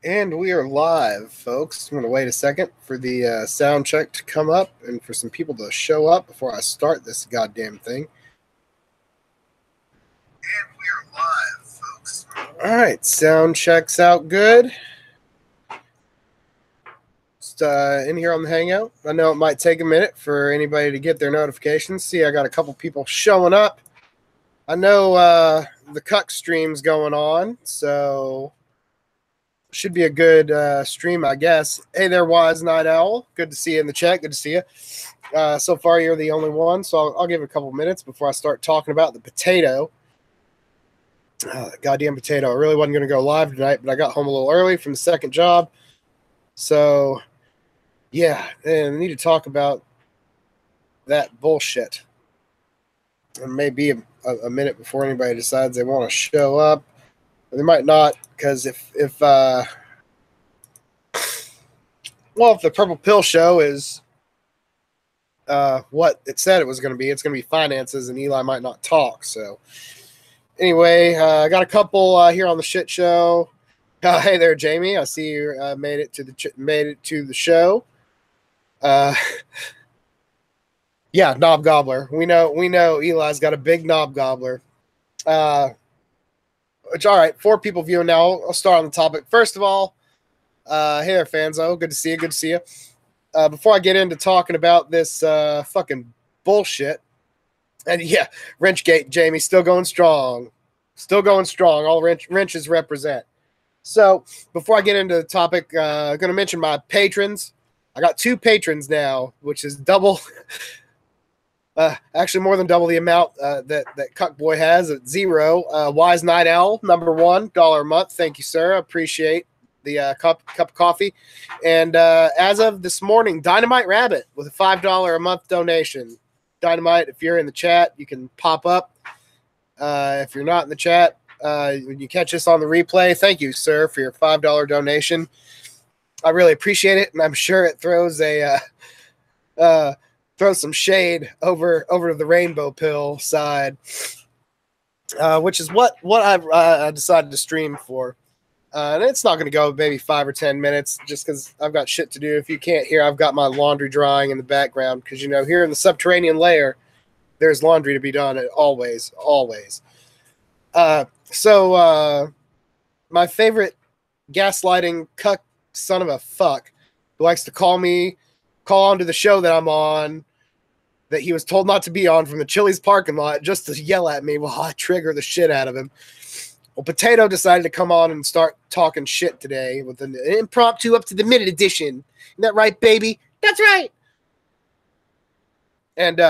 And we are live, folks. I'm going to wait a second for the sound check to come up and for some people to show up before I start this goddamn thing. And we are live, folks. All right, sound checks out good. Just in here on the Hangout. I know it might take a minute for anybody to get their notifications. See, I got a couple people showing up. I know the Cuck stream's going on, so should be a good stream, I guess. Hey there, WiseNiteOwl. Good to see you in the chat. Good to see you. So far, you're the only one, so I'll give it a couple minutes before I start talking about the potato. Goddamn potato. I really wasn't going to go live tonight, but I got home a little early from the second job. So, yeah, and I need to talk about that bullshit. It may be a minute before anybody decides they want to show up. They might not, because if the Purple Pill show is what it said it was going to be, it's going to be finances, and Eli might not talk. So anyway, I got a couple here on the shit show. Hey there, Jamie. I see you made it to the show. Yeah, Knobgobbler. We know Eli's got a big Knobgobbler. Which, all right, 4 people viewing now. I'll start on the topic. First of all, hey there, Fanzo. Good to see you. Good to see you. Before I get into talking about this fucking bullshit, and yeah, Wrenchgate, Jamie, still going strong. Still going strong. All wrenches represent. So before I get into the topic, I'm going to mention my patrons. I got 2 patrons now, which is double... actually more than double the amount that Cuck Boy has at 0. WiseNiteOwl, number 1, $1 a month. Thank you, sir. I appreciate the cup of coffee. And as of this morning, Dynamite Rabbit with a $5 a month donation. Dynamite, if you're in the chat, you can pop up. If you're not in the chat, when you catch us on the replay, thank you, sir, for your $5 donation. I really appreciate it, and I'm sure it throws throw some shade over to the rainbow pill side, which is what I decided to stream for. And it's not going to go maybe 5 or 10 minutes just because I've got shit to do. If you can't hear, I've got my laundry drying in the background because, here in the subterranean lair, there's laundry to be done always. So my favorite gaslighting cuck son of a fuck who likes to call onto the show that I'm on, that he was told not to be on from the Chili's parking lot just to yell at me while I trigger the shit out of him. Well, Potato decided to come on and start talking shit today with an impromptu up to the minute edition. Isn't that right, baby? That's right. And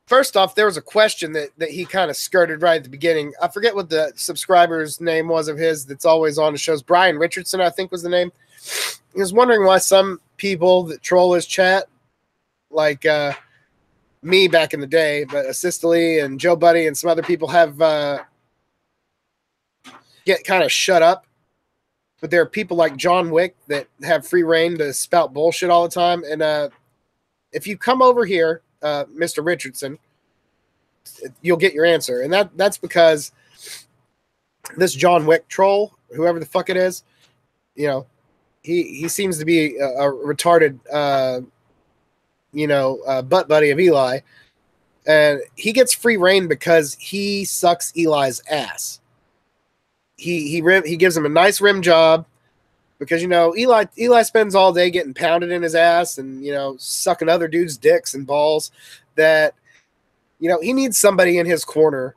first off, there was a question that he kind of skirted right at the beginning. I forget what the subscriber's name was of his that's always on the shows. Brian Richardson, I think was the name. He was wondering why some people that troll his chat, like me back in the day, but Assistly and Joe Buddy and some other people have get kind of shut up. But there are people like John Wick that have free reign to spout bullshit all the time. And if you come over here, Mr. Richardson, you'll get your answer. And that's because this John Wick troll, whoever the fuck it is, he seems to be a retarded butt buddy of Eli, and he gets free reign because he sucks Eli's ass. He gives him a nice rim job because Eli spends all day getting pounded in his ass and sucking other dudes' dicks and balls. That he needs somebody in his corner,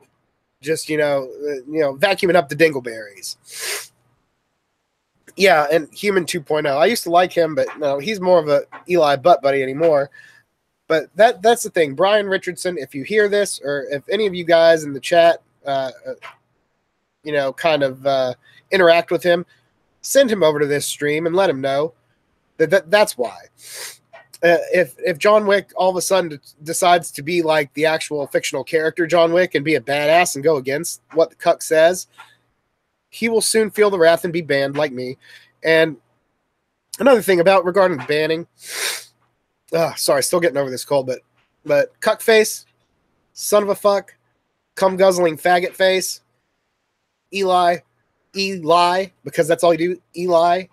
just vacuuming up the dingleberries. Yeah, and Human 2.0. I used to like him, but no, he's more of a Eli butt buddy anymore. But that's the thing. Brian Richardson, if you hear this, or if any of you guys in the chat, interact with him, send him over to this stream and let him know that's why. If John Wick all of a sudden decides to be like the actual fictional character John Wick and be a badass and go against what the Cuck says, he will soon feel the wrath and be banned like me. And another thing regarding the banning, sorry, still getting over this cold, but Cuck face, son of a fuck, cum guzzling faggot face, Eli, because that's all you do, Eli,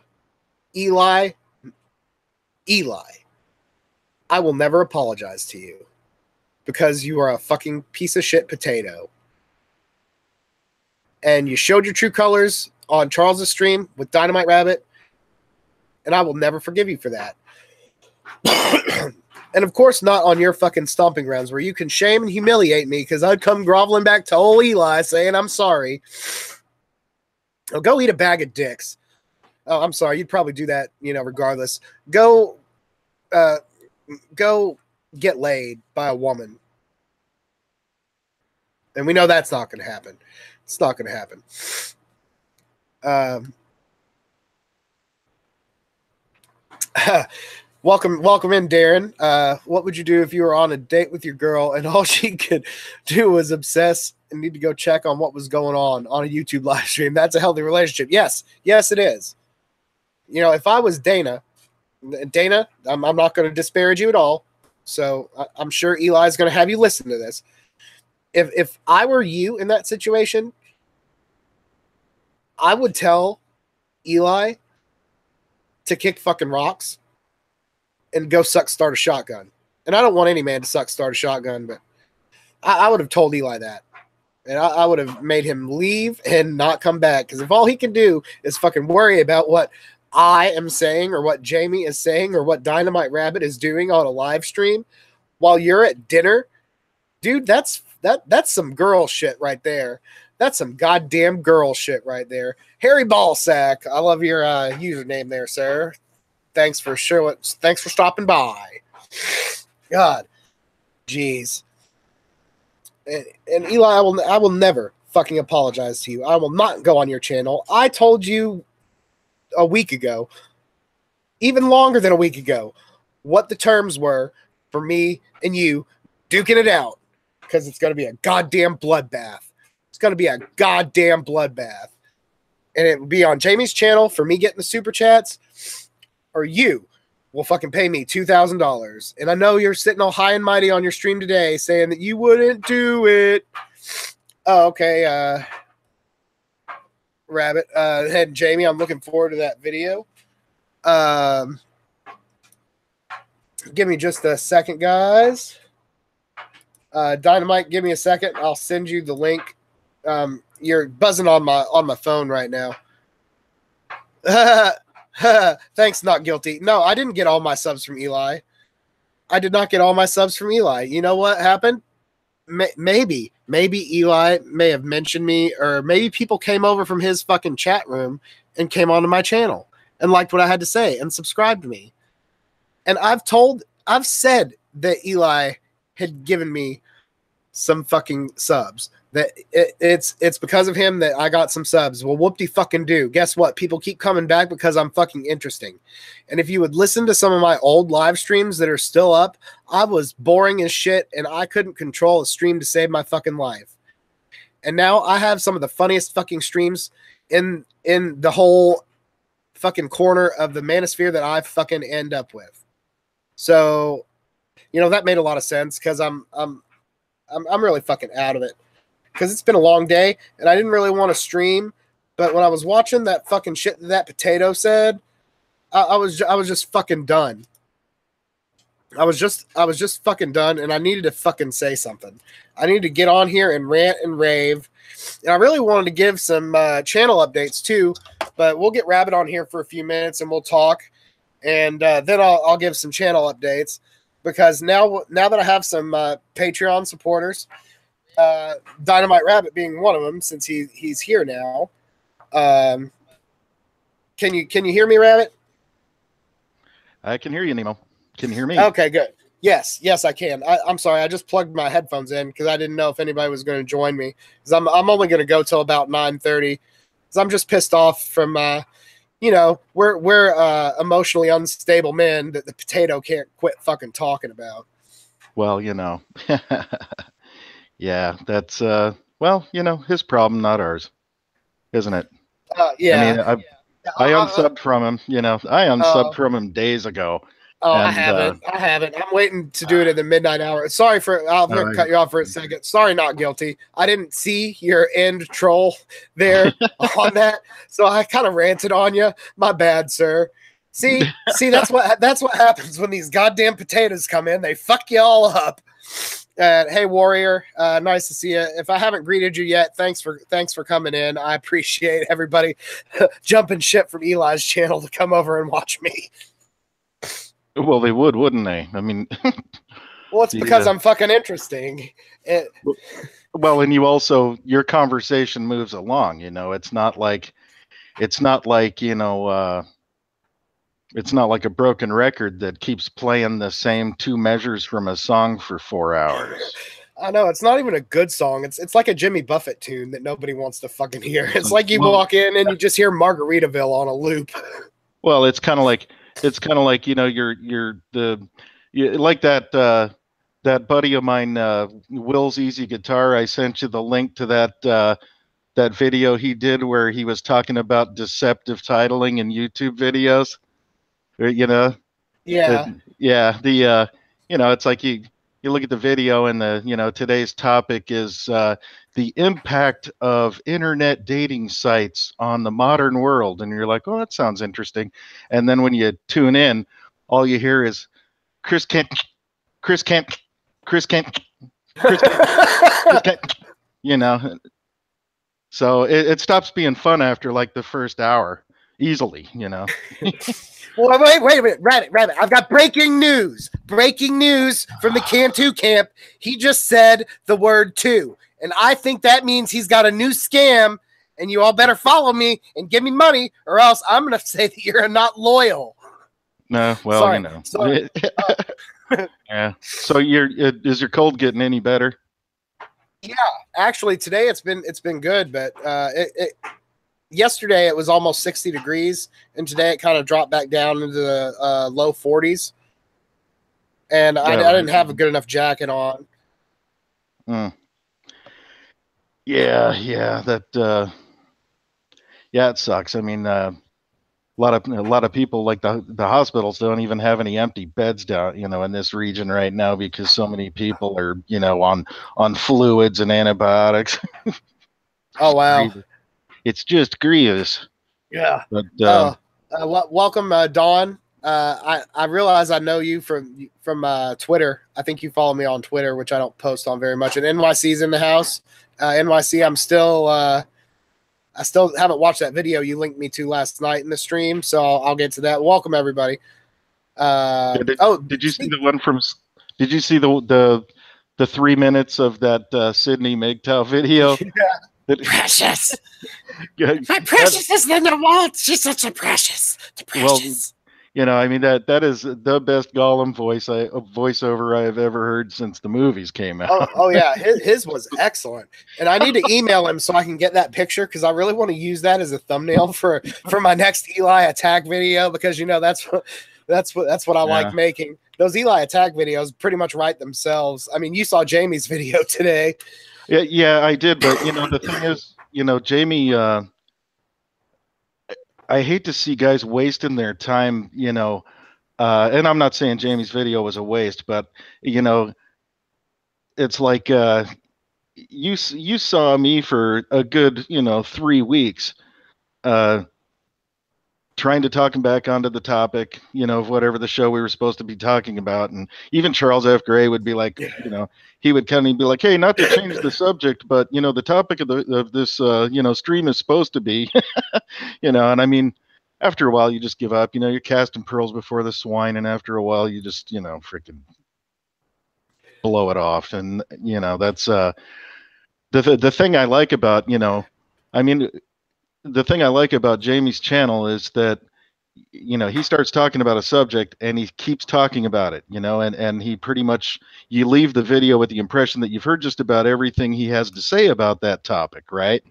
Eli, I will never apologize to you because you are a fucking piece of shit potato. And you showed your true colors on Charles's stream with Dynamite Rabbit, and I will never forgive you for that. And of course, not on your fucking stomping grounds where you can shame and humiliate me because I'd come groveling back to old Eli saying I'm sorry. Oh, go eat a bag of dicks. Oh, I'm sorry. You'd probably do that, regardless. Go get laid by a woman. And we know that's not going to happen. It's not going to happen. Welcome in, Darren. What would you do if you were on a date with your girl and all she could do was obsess and need to go check on what was going on a YouTube live stream? That's a healthy relationship. Yes, it is. If I was Dana, I'm not going to disparage you at all. So I'm sure Eli's going to have you listen to this. If I were you in that situation, I would tell Eli to kick fucking rocks and go start a shotgun. And I don't want any man to start a shotgun, but I would have told Eli that. And I would have made him leave and not come back. Because if all he can do is fucking worry about what I am saying or what Jamie is saying or what Dynamite Rabbit is doing on a live stream while you're at dinner, dude, that's some girl shit right there. That's some goddamn girl shit right there. Harry Ballsack, I love your username there, sir. Thanks for stopping by. God, jeez. And Eli, I will never fucking apologize to you. I will not go on your channel. I told you a week ago, even longer than a week ago, what the terms were for me and you duking it out, because it's going to be a goddamn bloodbath. It's going to be a goddamn bloodbath. And it will be on Jamie's channel for me getting the super chats, or you will fucking pay me $2,000. And I know you're sitting all high and mighty on your stream today saying that you wouldn't do it. Oh, okay. Rabbit. And Jamie, I'm looking forward to that video. Give me just a second, guys. Dynamite, give me a second. I'll send you the link. You're buzzing on my phone right now. Thanks, not guilty. No, I didn't get all my subs from Eli. I did not get all my subs from Eli. You know what happened? Maybe Eli may have mentioned me, or maybe people came over from his fucking chat room and came onto my channel and liked what I had to say and subscribed to me. And I've said that Eli had given me some fucking subs. That it's because of him that I got some subs. Well, whoop-de-fucking-do. Guess what? People keep coming back because I'm fucking interesting. And if you would listen to some of my old live streams that are still up, I was boring as shit and I couldn't control a stream to save my fucking life. And now I have some of the funniest fucking streams in the whole fucking corner of the manosphere that I fucking end up with. So, that made a lot of sense because I'm really fucking out of it. Because it's been a long day, and I didn't really want to stream. But when I was watching that fucking shit that potato said, I was just fucking done. I was just fucking done, and I needed to fucking say something. I needed to get on here and rant and rave. And I really wanted to give some channel updates too, but we'll get Rabbit on here for a few minutes and we'll talk, and then I'll give some channel updates because now that I have some Patreon supporters. Dynamite Rabbit being one of them, since he's here now. Can you hear me, Rabbit? I can hear you, Nemo. Can you hear me? Okay, good. Yes, I can. I'm sorry, I just plugged my headphones in because I didn't know if anybody was going to join me. Because I'm only going to go till about 9:30. Because I'm just pissed off from we're emotionally unstable men that the potato can't quit fucking talking about. Well, yeah, that's his problem, not ours, isn't it? Yeah. I mean, I unsubbed from him. I unsubbed from him days ago. Oh, and, I haven't. I'm waiting to do it in the midnight hour. Sorry I'm going to cut you off for a second. Sorry, not guilty. I didn't see your end troll there on that, so I kind of ranted on you. My bad, sir. See, that's what happens when these goddamn potatoes come in. They fuck you all up. Hey, Warrior, nice to see you. If I haven't greeted you yet, thanks for coming in. I appreciate everybody jumping ship from Eli's channel to come over and watch me. Well, they would, wouldn't they? I mean, well, it's because I'm fucking interesting. Well, and your conversation moves along. It's not like it's not like a broken record that keeps playing the same two measures from a song for 4 hours. I know, it's not even a good song. It's like a Jimmy Buffett tune that nobody wants to fucking hear. It's like you walk in and you just hear Margaritaville on a loop. Well, it's kind of like you're like that buddy of mine, Will's Easy Guitar. I sent you the link to that video he did where he was talking about deceptive titling in YouTube videos. It's like you look at the video and today's topic is the impact of internet dating sites on the modern world, and you're like, oh, that sounds interesting. And then when you tune in, all you hear is Chris Kent, so it stops being fun after like the first hour easily. Well, wait a minute, Rabbit. I've got breaking news. Breaking news from the Cantu camp. He just said the word two. And I think that means he's got a new scam, and you all better follow me and give me money, or else I'm going to say that you're not loyal. No, well, Sorry. Yeah. So is your cold getting any better? Yeah, actually today it's been good, but yesterday it was almost 60 degrees, and today it kind of dropped back down into the low 40s. And I didn't have a good enough jacket on. Yeah, it sucks. I mean, a lot of people, like the hospitals, don't even have any empty beds down, in this region right now because so many people are, on fluids and antibiotics. Oh wow, it's just grievous. Yeah. But welcome, Dawn. I realize I know you from Twitter. I think you follow me on Twitter, which I don't post on very much. And NYC's in the house. NYC, I still haven't watched that video you linked me to last night in the stream, so I'll get to that. Welcome everybody. Did you see the one from? Did you see the 3 minutes of that Sydney MGTOW video? Yeah. Precious. My precious is in the wall. She's such a precious. Precious. Well, I mean that is the best Gollum voiceover I have ever heard since the movies came out. Oh yeah, his was excellent, and I need to email him so I can get that picture because I really want to use that as a thumbnail for my next Eli attack video because that's what I like making. Those Eli attack videos pretty much write themselves. I mean, you saw Jamie's video today. Yeah, I did, but the thing is, Jamie. I hate to see guys wasting their time, and I'm not saying Jamie's video was a waste, but it's like you saw me for a good 3 weeks trying to talk him back onto the topic, of whatever the show we were supposed to be talking about. And even Charles F. Gray would be like, he would kind of be like, hey, not to change the subject, but, the topic of this, stream is supposed to be, and I mean, after a while you just give up, you're casting pearls before the swine. And after a while you just, freaking blow it off. And, that's the thing I like about, the thing I like about Jamie's channel is that, he starts talking about a subject and he keeps talking about it, and he pretty much, you leave the video with the impression that you've heard just about everything he has to say about that topic. Right.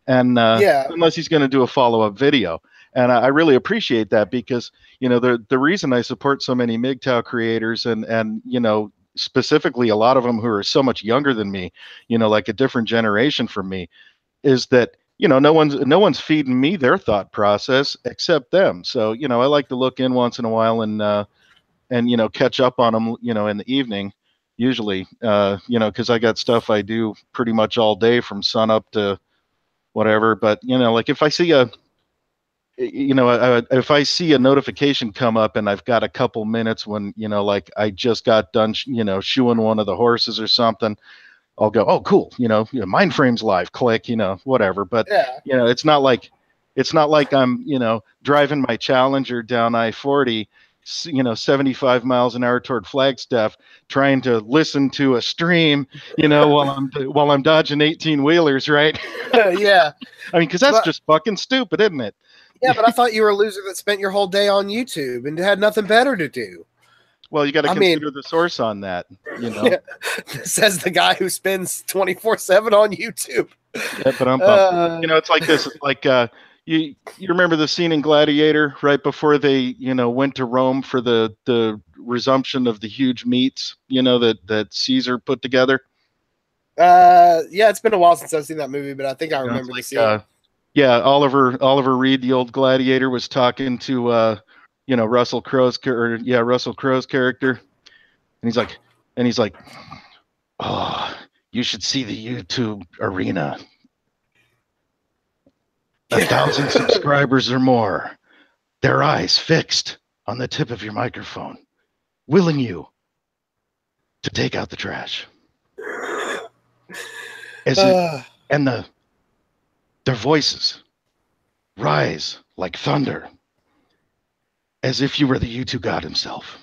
And unless he's going to do a follow-up video. And I really appreciate that because, the reason I support so many MGTOW creators and specifically a lot of them who are so much younger than me, like a different generation from me, is that, no one's feeding me their thought process except them. So, I like to look in once in a while and catch up on them, in the evening, usually, because I got stuff I do pretty much all day from sun up to whatever. But, like if I see you know, if I see a notification come up and I've got a couple minutes when, you know, like I just got done, you know, shoeing one of the horses or something, I'll go, oh, cool. You know, Mindframe's live, click, you know, whatever. But, Yeah. you know, it's not like I'm, you know, driving my Challenger down I-40, you know, 75 miles an hour toward Flagstaff, trying to listen to a stream, you know, while I'm dodging 18 wheelers, right? Yeah. I mean, because that's just fucking stupid, isn't it? Yeah, but I thought you were a loser that spent your whole day on YouTube and had nothing better to do. Well, you got to consider the source on that, you know. Yeah. Says the guy who spends 24/7 on YouTube. Yeah, but you know, it's like this. It's like you remember the scene in Gladiator right before they, you know, went to Rome for the resumption of the huge meets, you know, that Caesar put together. Yeah, it's been a while since I've seen that movie, but I think I remember the scene. Yeah, Oliver Reed, the old Gladiator, was talking to you know, Russell Crowe's character, and he's like, oh, you should see the YouTube arena. 1,000 subscribers or more, their eyes fixed on the tip of your microphone, willing you to take out the trash. And their voices rise like thunder, as if you were the YouTube God himself.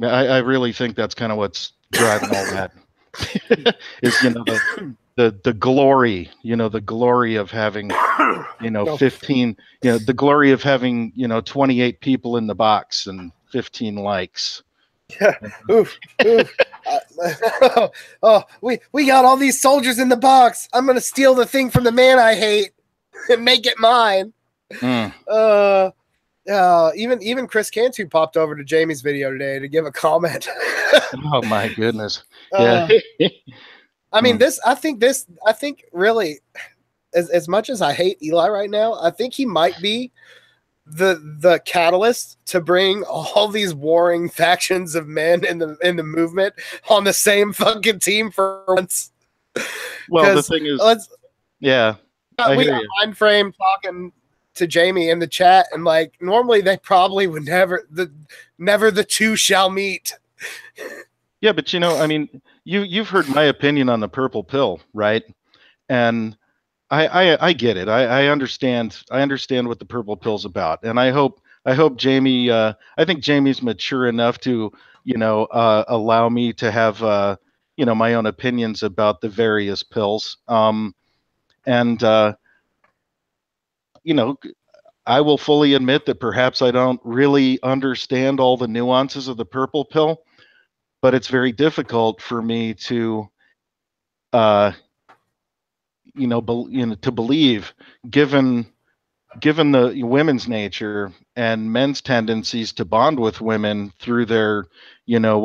I really think that's kind of what's driving all that. Is, you know, the glory, you know, the glory of having, you know, 15, you know, the glory of having, you know, 28 people in the box and 15 likes. Yeah. Oof. Oh, we got all these soldiers in the box. I'm gonna steal the thing from the man I hate and make it mine. Even Chris Cantu popped over to Jamie's video today to give a comment. Oh my goodness. Yeah. I mean, I think really, as much as I hate Eli right now, I think he might be the catalyst to bring all these warring factions of men in the movement on the same fucking team for once. Well, the thing is, yeah, we got Mindframe talking to Jamie in the chat, and like normally they probably would never the two shall meet. Yeah, but you know, I mean, you've heard my opinion on the purple pill, right? And I get it. I understand what the purple pill's about, and I hope Jamie. I think Jamie's mature enough to, you know, allow me to have you know, my own opinions about the various pills. And you know, I will fully admit that perhaps I don't really understand all the nuances of the purple pill, but it's very difficult for me to you know, to believe, given the women's nature and men's tendencies to bond with women through their, you know,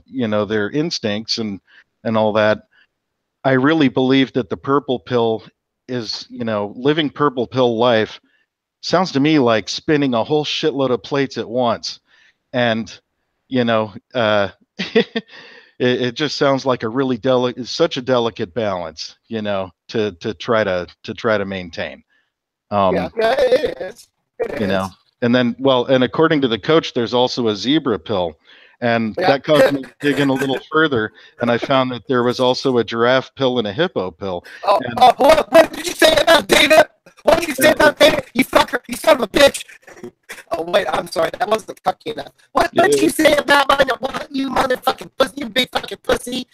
you know, their instincts and all that. I really believe that the purple pill is, you know, living purple pill life sounds to me like spinning a whole shitload of plates at once. And, you know, it just sounds like a really such a delicate balance, you know, to try to maintain. Yeah, it is. You know, and then, well, and according to the coach, there's also a zebra pill, and that caused me to dig in a little further, and I found that there was also a giraffe pill and a hippo pill. What did you say about Dana? What did you say about Dana? You fucker! You son of a bitch! Oh wait, I'm sorry, that wasn't cocky enough. What did you say about you motherfucking pussy? You big fucking pussy!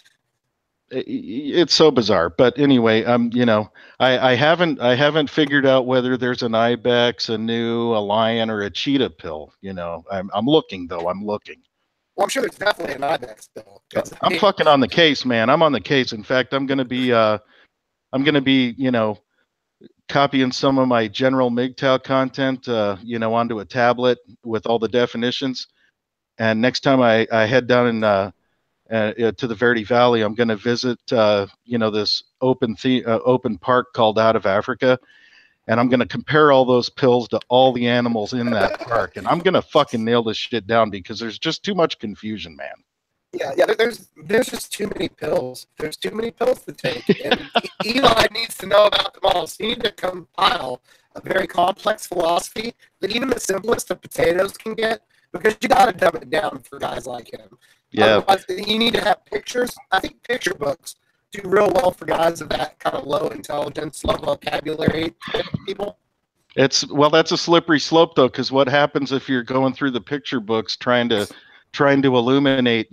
It's so bizarre, but anyway, you know, I haven't figured out whether there's an ibex, a lion, or a cheetah pill. You know, I'm looking though. Well, I'm sure there's definitely an ibex pill. I'm fucking on the case, man. I'm on the case. In fact, I'm gonna be, you know, copying some of my general MGTOW content, you know, onto a tablet with all the definitions. And next time I head down in to the Verde Valley, I'm going to visit, you know, this open park called Out of Africa, and I'm going to compare all those pills to all the animals in that park, and I'm going to fucking nail this shit down because there's just too much confusion, man. Yeah. There's just too many pills. There's too many pills to take, and Eli needs to know about them all. So you need to compile a very complex philosophy that even the simplest of potatoes can get, because you got to dumb it down for guys like him. Yeah. Otherwise, you need to have pictures. I think picture books do real well for guys of that kind of low intelligence, low vocabulary people. That's a slippery slope though, because what happens if you're going through the picture books trying to illuminate,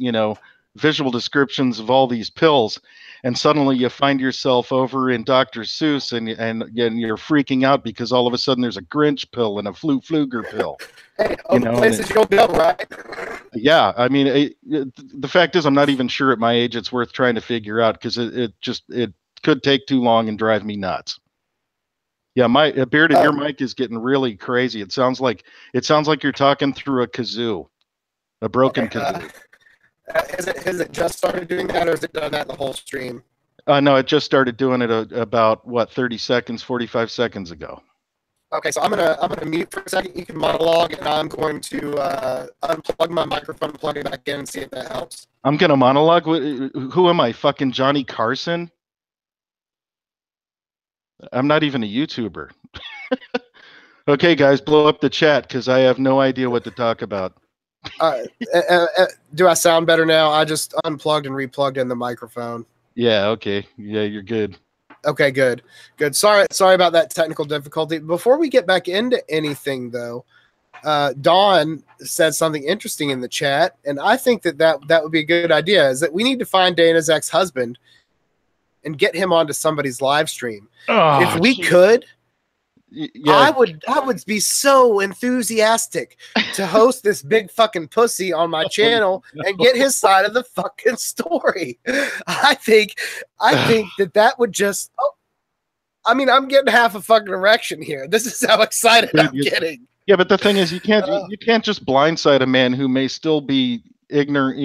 visual descriptions of all these pills, and suddenly you find yourself over in Dr. Seuss and you're freaking out because all of a sudden there's a Grinch pill and a Fluger pill. Hey, places you'll go, right? Yeah, I mean, the fact is, I'm not even sure at my age it's worth trying to figure out, because it could take too long and drive me nuts. Yeah, Bearded, your mic is getting really crazy. It sounds like you're talking through a kazoo, a broken kazoo. Has it just started doing that, or has it done that the whole stream? No, it just started doing it about 30 seconds, 45 seconds ago. Okay, so I'm gonna mute for a second. You can monologue, and I'm going to unplug my microphone, plug it back in, and see if that helps. I'm gonna monologue. Who am I? Fucking Johnny Carson? I'm not even a YouTuber. Okay, guys, blow up the chat because I have no idea what to talk about. Do I sound better now? I just unplugged and replugged in the microphone. Yeah, okay. Yeah, you're good. Okay, good. Sorry about that technical difficulty. Before we get back into anything, though, Dawn said something interesting in the chat, and I think that would be a good idea, is that we need to find Dana's ex-husband and get him onto somebody's live stream. Oh, if we could, yeah. I would be so enthusiastic to host this big fucking pussy on my channel and get his side of the fucking story. I think that would just. Oh, I mean, I'm getting half a fucking erection here. This is how excited I'm getting. Yeah, but the thing is, you can't just blindside a man who may still be ignorant,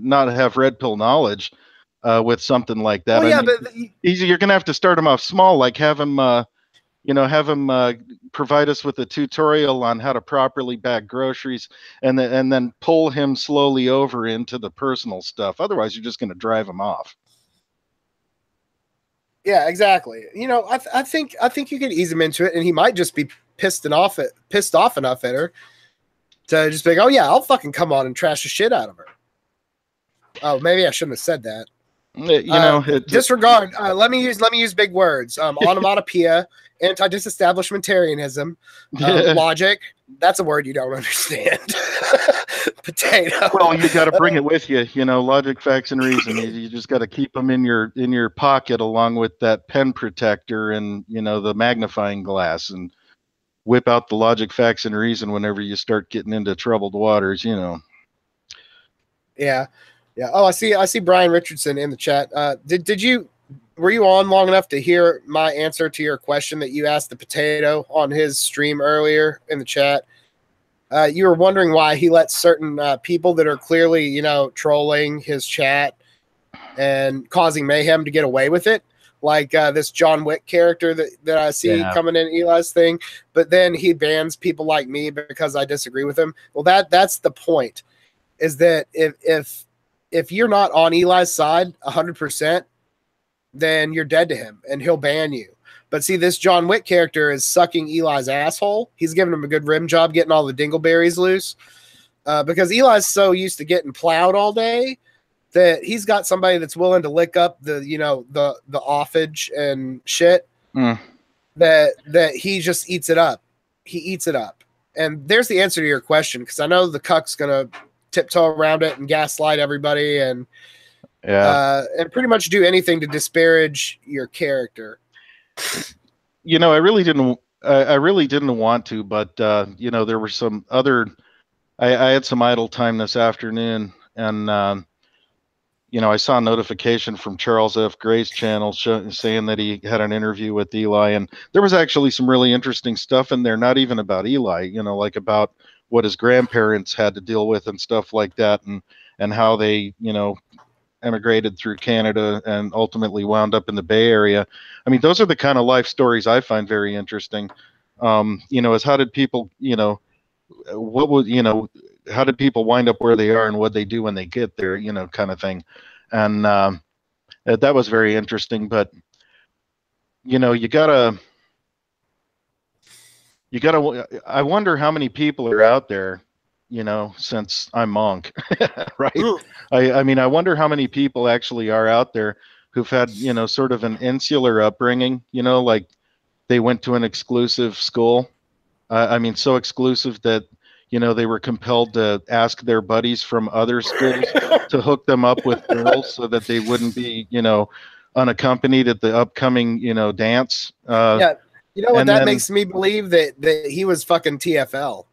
not have red pill knowledge with something like that. Well, but you're gonna have to start him off small, like have him provide us with a tutorial on how to properly bag groceries, and then pull him slowly over into the personal stuff. Otherwise, you're just going to drive him off. Yeah, exactly. I think you could ease him into it, and he might just be pissed off enough at her to just be like, oh yeah, I'll fucking come on and trash the shit out of her. Oh, maybe I shouldn't have said that. Disregard. Let me use big words. Onomatopoeia, anti-disestablishmentarianism, logic. That's a word you don't understand. Potato. Well, you got to bring it with you. Logic, facts, and reason. You just got to keep them in your pocket, along with that pen protector and the magnifying glass, and whip out the logic, facts, and reason whenever you start getting into troubled waters. Yeah. Yeah. Oh, I see Brian Richardson in the chat. Were you on long enough to hear my answer to your question that you asked the potato on his stream earlier in the chat? You were wondering why he lets certain people that are clearly, trolling his chat and causing mayhem to get away with it. Like this John Wick character that I see coming in Eli's thing, but then he bans people like me because I disagree with him. Well, that's the point, is that if you're not on Eli's side 100%, then you're dead to him and he'll ban you. But see, this John Wick character is sucking Eli's asshole. He's giving him a good rim job getting all the dingleberries loose because Eli's so used to getting plowed all day that he's got somebody that's willing to lick up the offage and shit that he just eats it up. He eats it up. And there's the answer to your question, because I know the cuck's going to tiptoe around it and gaslight everybody and pretty much do anything to disparage your character. I really didn't want to, but there were some other. I had some idle time this afternoon, and I saw a notification from Charles F. Gray's channel saying that he had an interview with Eli, and there was actually some really interesting stuff in there. Not even about Eli, like about what his grandparents had to deal with and stuff like that, and how they, emigrated through Canada and ultimately wound up in the Bay Area. I mean, those are the kind of life stories I find very interesting. Is how did people, what would, how did people wind up where they are and what they do when they get there, you know, kind of thing. And that was very interesting. But you know, you gotta, I wonder how many people are out there, you know, since I'm Monk, right? I mean, I wonder how many people actually are out there who've had, you know, sort of an insular upbringing, you know, like they went to an exclusive school. I mean, so exclusive that, you know, they were compelled to ask their buddies from other schools to hook them up with girls so that they wouldn't be, you know, unaccompanied at the upcoming, you know, dance. Yeah. You know what and that then- makes me believe? That he was fucking TFL.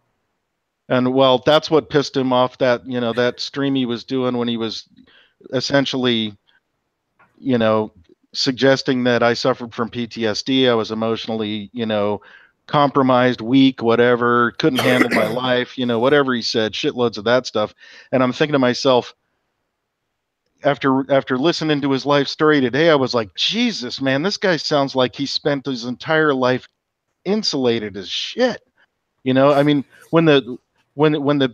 And well, that's what pissed him off, that, you know, that stream he was doing when he was essentially, you know, suggesting that I suffered from PTSD. I was emotionally, you know, compromised, weak, whatever, couldn't handle my life, you know, whatever he said, shitloads of that stuff. And I'm thinking to myself, after listening to his life story today, I was like, Jesus, man, this guy sounds like he spent his entire life insulated as shit. You know, I mean, when the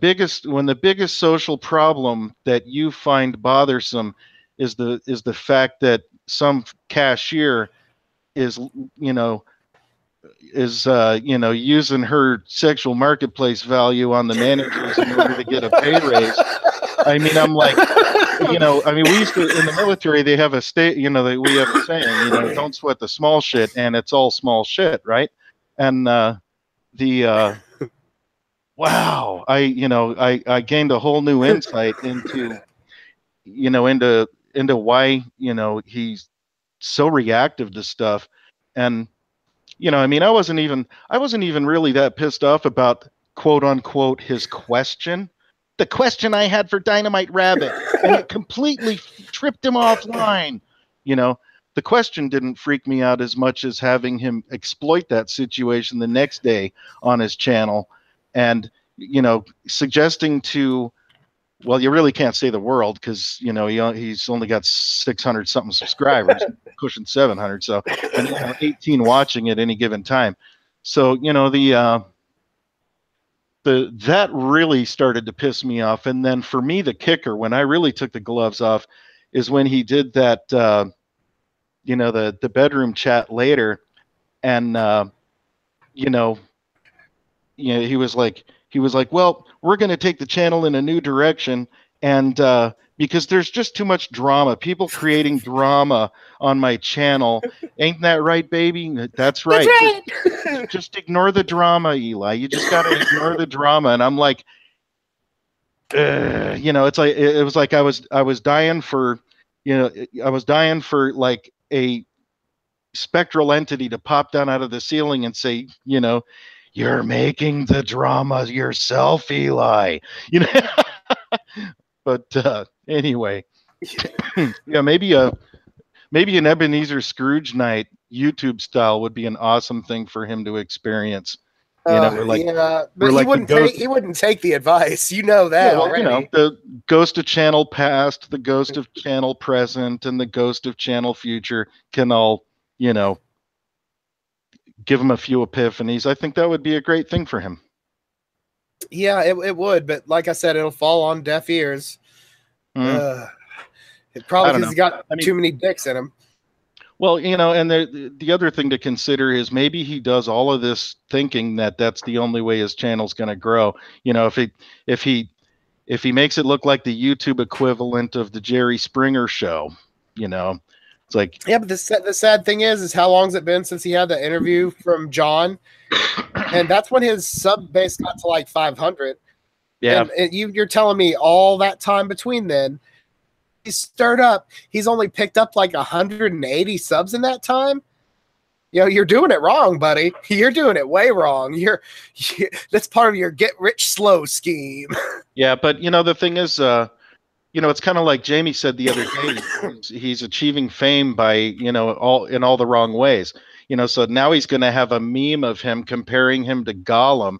biggest social problem that you find bothersome is the fact that some cashier is, you know, using her sexual marketplace value on the managers in order to get a pay raise. I mean, I'm like, you know, I mean, we used to, in the military, they have a we have a saying, you know, don't sweat the small shit, and it's all small shit, right? And wow, I gained a whole new insight into, you know, into why, you know, he's so reactive to stuff. And, you know, I mean, I wasn't even really that pissed off about, quote unquote, his question. The question I had for Dynamite Rabbit, and it completely tripped him offline. You know, the question didn't freak me out as much as having him exploit that situation the next day on his channel, and, you know, suggesting to, well, you really can't say the world, because, you know, he's only got 600 something subscribers, pushing 700, so, and, you know, 18 watching at any given time. So, you know, that really started to piss me off. And then for me, the kicker, when I really took the gloves off, is when he did that, you know, the bedroom chat later, and you know, he was like, well, we're going to take the channel in a new direction, and because there's just too much drama, people creating drama on my channel. Ain't that right, baby? That's right. That's right. Just ignore the drama, Eli. You just got to ignore the drama. And I'm like, you know, it's like, it was like I was dying for, you know, I was dying for like a spectral entity to pop down out of the ceiling and say, you know, you're making the drama yourself, Eli. You know. But anyway, yeah, maybe an Ebenezer Scrooge night, YouTube style, would be an awesome thing for him to experience. You know, yeah, but he wouldn't take the advice. You know that, yeah, already. You know, the ghost of channel past, the ghost of channel present, and the ghost of channel future can all, you know, give him a few epiphanies. I think that would be a great thing for him. Yeah, it would, but like I said, it'll fall on deaf ears. It probably because he's got too many dicks in him. Well, you know, and the other thing to consider is maybe he does all of this thinking that that's the only way his channel's going to grow. You know, if he makes it look like the YouTube equivalent of the Jerry Springer show, you know, it's like, yeah. But the sad thing is how long's it been since he had the interview from John, and that's when his sub base got to like 500. Yeah, and you're telling me all that time between then, he's stirred up. He's only picked up like 180 subs in that time. You know, you're doing it wrong, buddy. You're doing it way wrong. That's part of your get rich slow scheme. Yeah, but you know, the thing is, you know, it's kind of like Jamie said the other day. He's achieving fame by, you know, all the wrong ways. You know, so now he's going to have a meme of him comparing him to Gollum,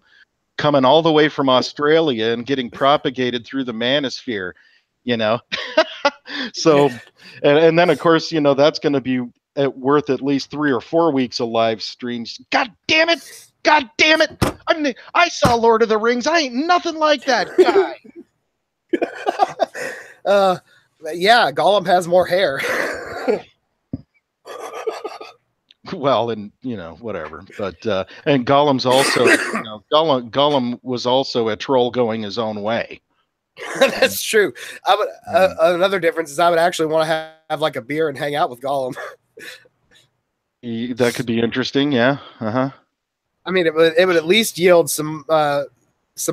coming all the way from Australia and getting propagated through the manosphere. You know, so, and then of course, you know, that's going to be worth at least 3 or 4 weeks of live streams. God damn it! God damn it! I saw Lord of the Rings. I ain't nothing like that guy. Yeah, Gollum has more hair. Well, and whatever. But and Gollum's also, Gollum was also a troll going his own way. That's true. I would. Another difference is I would actually want to have like a beer and hang out with Gollum. That could be interesting. Yeah. I mean, it would at least yield some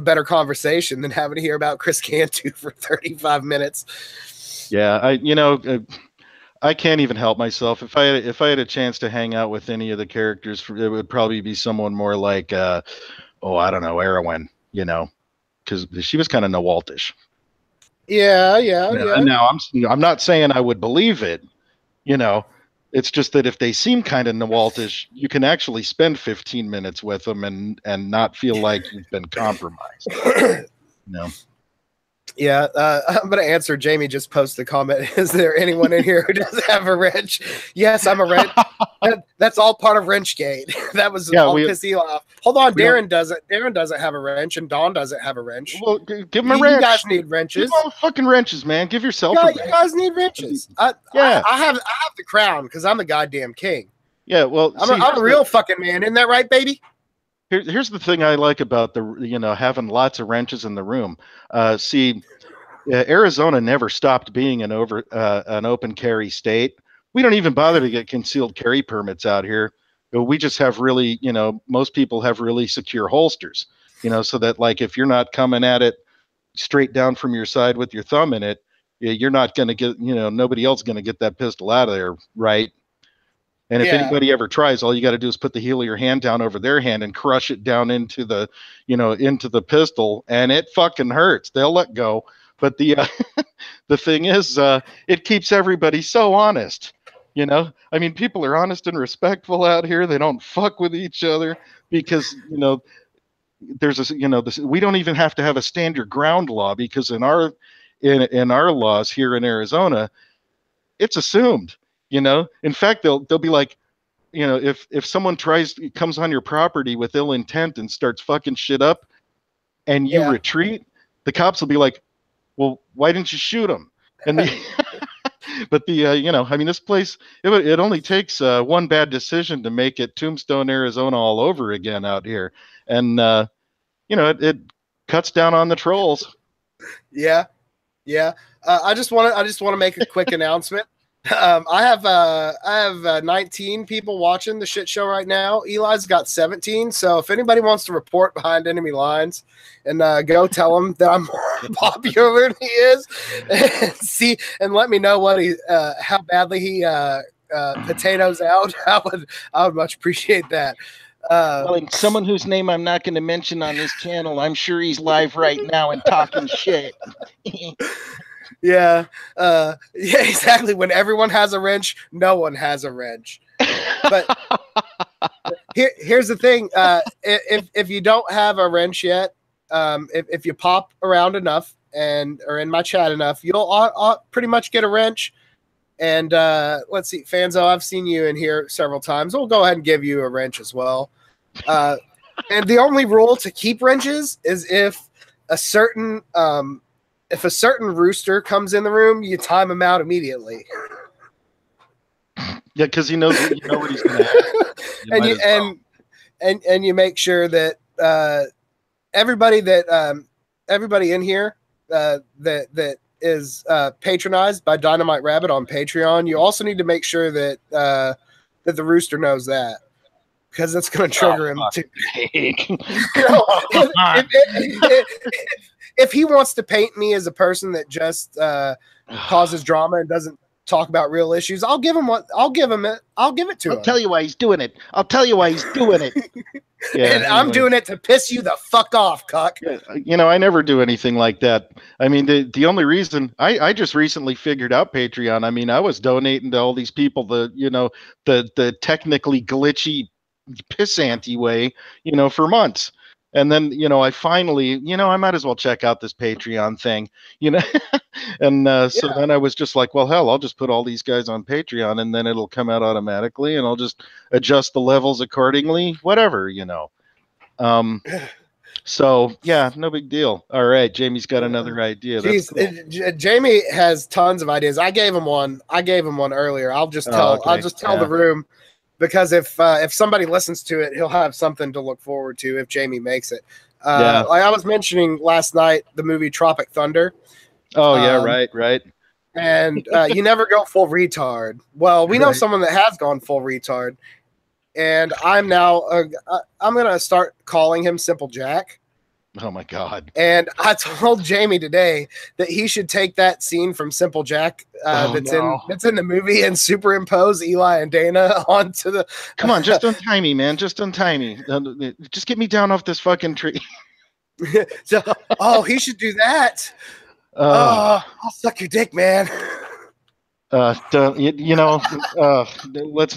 better conversation than having to hear about Chris Cantu for 35 minutes. Yeah, I can't even help myself. If I had a chance to hang out with any of the characters, it would probably be someone more like, I don't know, Erwin. Because she was kind of Nawaltish. Yeah. Now I'm not saying I would believe it. It's just that if they seem kind of Nawaltish, you can actually spend 15 minutes with them and not feel like you've been compromised. Yeah, I'm going to answer. Jamie just posted a comment. Is there anyone in here who doesn't have a wrench? Yes, I'm a wrench. That's all part of Wrenchgate. That was all piss Eli off. Hold on, Darren doesn't. Darren doesn't have a wrench, and Dawn doesn't have a wrench. Well, give him a wrench. You guys need wrenches. Give all the fucking wrenches, man. Give yourself a wrench. You guys need wrenches. I have the crown because I'm the goddamn king. Yeah, well, I'm a real fucking man. Isn't that right, baby? Here's the thing I like about having lots of wrenches in the room. Arizona never stopped being an open carry state. We don't even bother to get concealed carry permits out here. We just have really, most people have really secure holsters, so that like if you're not coming at it straight down from your side with your thumb in it, you're not going to get, nobody else is going to get that pistol out of there, right? And if anybody ever tries, all you got to do is put the heel of your hand down over their hand and crush it down into the, into the pistol, and it fucking hurts. They'll let go. But the the thing is, it keeps everybody so honest. I mean, people are honest and respectful out here. They don't fuck with each other because there's we don't even have to have a stand your ground law because in our laws here in Arizona, it's assumed. In fact, they'll be like, if someone comes on your property with ill intent and starts fucking shit up, and you retreat, the cops will be like, well, why didn't you shoot him? And but I mean, this place, it only takes one bad decision to make it Tombstone, Arizona all over again out here, and it cuts down on the trolls. Yeah. I just want to make a quick announcement. I have 19 people watching the shit show right now. Eli's got 17. So if anybody wants to report behind enemy lines and go tell him that I'm more popular than he is, and let me know what how badly he potatoes out. I would much appreciate that. Well, and someone whose name I'm not going to mention on this channel, I'm sure he's live right now and talking shit. Yeah, exactly. When everyone has a wrench, no one has a wrench. But here's the thing: if you don't have a wrench yet, if you pop around enough and are in my chat enough, you'll pretty much get a wrench. And let's see, Fanzo, I've seen you in here several times. We'll go ahead and give you a wrench as well. And the only rule to keep wrenches is if a certain rooster comes in the room, you time him out immediately. Yeah, because you know what he's going to have. And you make sure that everybody in here that is patronized by Dynamite Rabbit on Patreon, you also need to make sure that the rooster knows that, because that's going to trigger him to. If he wants to paint me as a person that just causes drama and doesn't talk about real issues, I'll give it to him. I'll tell you why he's doing it. Yeah, and I'm doing it to piss you the fuck off, Cuck. Yeah, I never do anything like that. I mean, the only reason I just recently figured out Patreon. I mean, I was donating to all these people the technically glitchy piss-ante way, for months. And then, I finally, I might as well check out this Patreon thing, and so then I was just like, well, hell, I'll just put all these guys on Patreon and then it'll come out automatically and I'll just adjust the levels accordingly, whatever, So yeah, no big deal. All right, Jamie's got another idea. That's cool. Jamie has tons of ideas. I gave him one earlier. I'll just tell the room, because if somebody listens to it, he'll have something to look forward to if Jamie makes it. Like I was mentioning last night, the movie Tropic Thunder. Oh yeah, right. And you never go full retard. Well, we know someone that has gone full retard, and I'm now I'm gonna start calling him Simple Jack. Oh my God. And I told Jamie today that he should take that scene from Simple Jack that's in the movie and superimpose Eli and Dana onto the. Come on, just untie me, man. Just untie me. Just get me down off this fucking tree. So, he should do that. I'll suck your dick, man. Let's